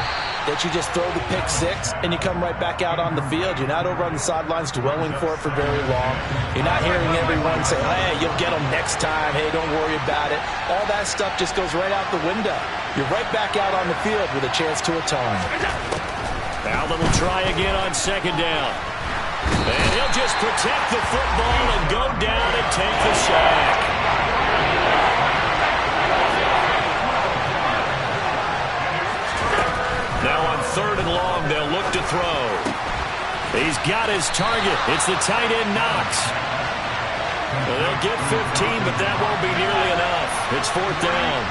that you just throw the pick six and you come right back out on the field. You're not over on the sidelines dwelling for it for very long. You're not hearing everyone say, hey, you'll get them next time. Hey, don't worry about it. All that stuff just goes right out the window. You're right back out on the field with a chance to atone. Allen will try again on second down. And he'll just protect the football and go down and take the sack. Now on third and long, they'll look to throw. He's got his target. It's the tight end Knox. Well, they'll get 15, but that won't be nearly enough. It's fourth down.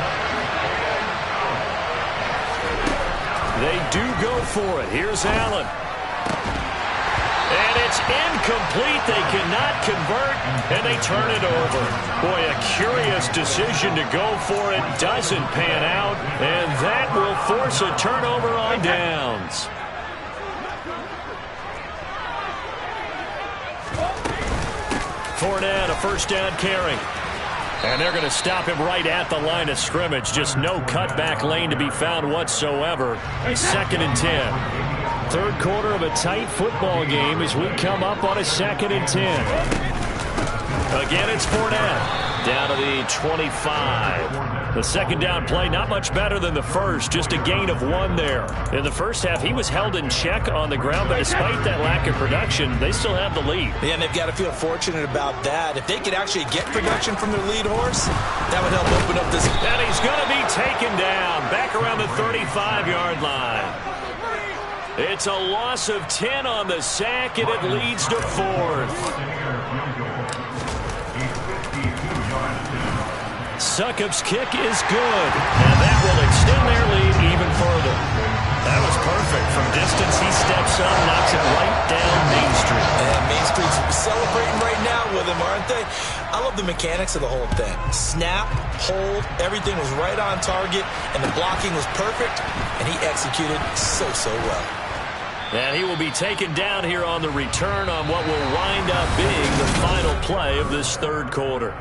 They do go for it. Here's Allen. And it's incomplete. They cannot convert, and they turn it over. Boy, a curious decision to go for it. Doesn't pan out, and that will force a turnover on downs. Fournette, a first down carry. And they're going to stop him right at the line of scrimmage. Just no cutback lane to be found whatsoever. Second and 10. Third quarter of a tight football game as we come up on a second and 10. Again, it's Fournette. Down to the 25. The second down play, not much better than the first. Just a gain of 1 there. In the first half, he was held in check on the ground, but despite that lack of production, they still have the lead. Yeah, and they've got to feel fortunate about that. If they could actually get production from their lead horse, that would help open up this. And he's going to be taken down back around the 35-yard line. It's a loss of 10 on the sack, and it leads to fourth. Succop's kick is good, and that will extend their lead even further. That was perfect. From distance, he steps up, knocks it right down Main Street. And Main Street's celebrating right now with him, aren't they? I love the mechanics of the whole thing. Snap, hold, everything was right on target, and the blocking was perfect, and he executed so well. And he will be taken down here on the return on what will wind up being the final play of this third quarter.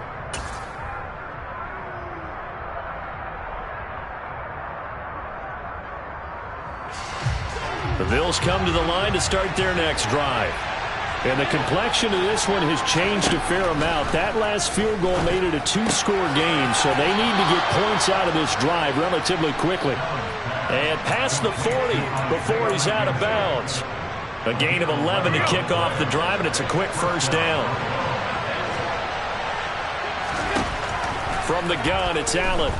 The Bills come to the line to start their next drive. And the complexion of this one has changed a fair amount. That last field goal made it a 2-score game, so they need to get points out of this drive relatively quickly. And past the 40 before he's out of bounds. A gain of 11 to kick off the drive, and it's a quick first down. From the gun, it's Allen.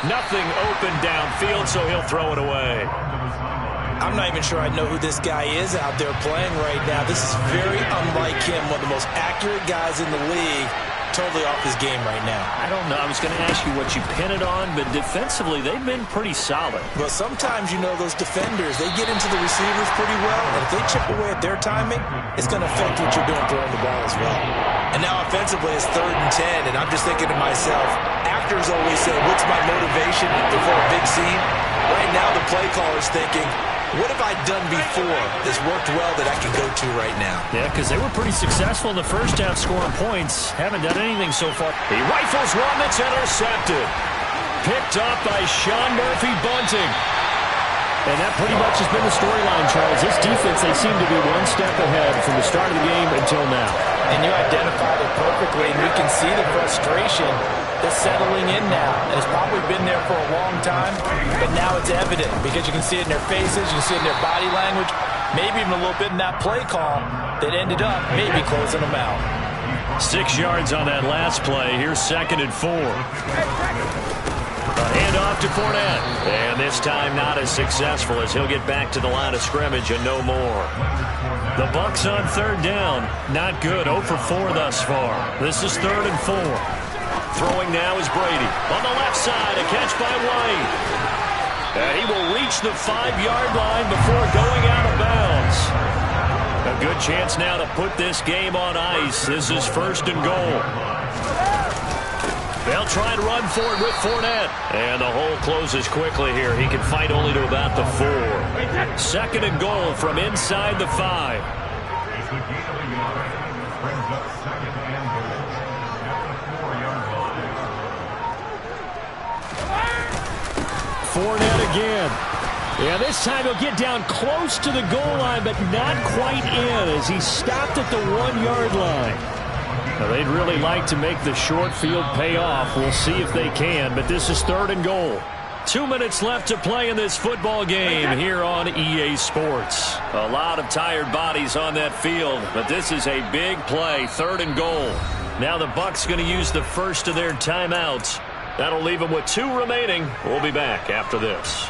Nothing open downfield, so he'll throw it away. I'm not even sure I know who this guy is out there playing right now. This is very unlike him, one of the most accurate guys in the league. totally off his game right now? I don't know. I was going to ask you what you pin it on, but defensively, they've been pretty solid. Well, sometimes, you know, those defenders, they get into the receivers pretty well, and if they chip away at their timing, it's going to affect what you're doing throwing the ball as well. And now offensively, it's 3rd and 10, and I'm just thinking to myself, actors always say, what's my motivation before a big scene? Right now, the play caller's thinking, what have I done before that's worked well that I can go to right now? Yeah, because they were pretty successful in the first half scoring points. Haven't done anything so far. He rifles one that's intercepted. Picked up by Sean Murphy-Bunting. And that pretty much has been the storyline, Charles. This defense, they seem to be one step ahead from the start of the game until now. And you identified it perfectly, and we can see the frustration that's settling in now. And it's probably been there for a long time, but now it's evident because you can see it in their faces, you can see it in their body language, maybe even a little bit in that play call that ended up maybe closing them out. 6 yards on that last play. Here's 2nd and 4. A handoff to Fournette. And this time not as successful as he'll get back to the line of scrimmage and no more. The Bucs on 3rd down. Not good. 0 for 4 thus far. This is 3rd and 4. Throwing now is Brady. On the left side, a catch by White. And he will reach the 5-yard line before going out of bounds. A good chance now to put this game on ice. This is 1st and goal. They'll try and run for it with Fournette. And the hole closes quickly here. He can fight only to about the 4. 2nd and goal from inside the 5. Fournette again. Yeah, this time he'll get down close to the goal line, but not quite in as he stopped at the 1-yard line. Now, they'd really like to make the short field pay off. We'll see if they can, but this is 3rd and goal. 2 minutes left to play in this football game here on EA Sports. A lot of tired bodies on that field, but this is a big play, 3rd and goal. Now the Bucs going to use the first of their timeouts. That'll leave them with 2 remaining. We'll be back after this.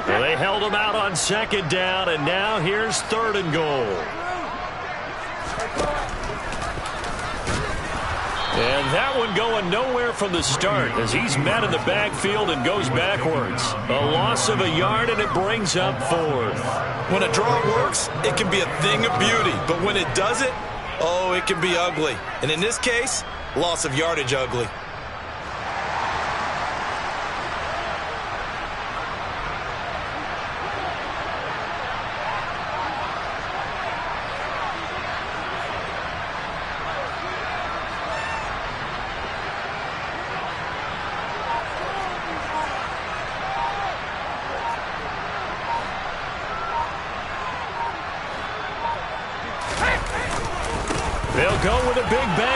Well, they held him out on 2nd down, and now here's 3rd and goal. And that one going nowhere from the start as he's met in the backfield and goes backwards. A loss of a yard, and it brings up 4th. When a draw works, it can be a thing of beauty. But when it doesn't, oh, it can be ugly. And in this case, loss of yardage ugly. They'll go with a big bang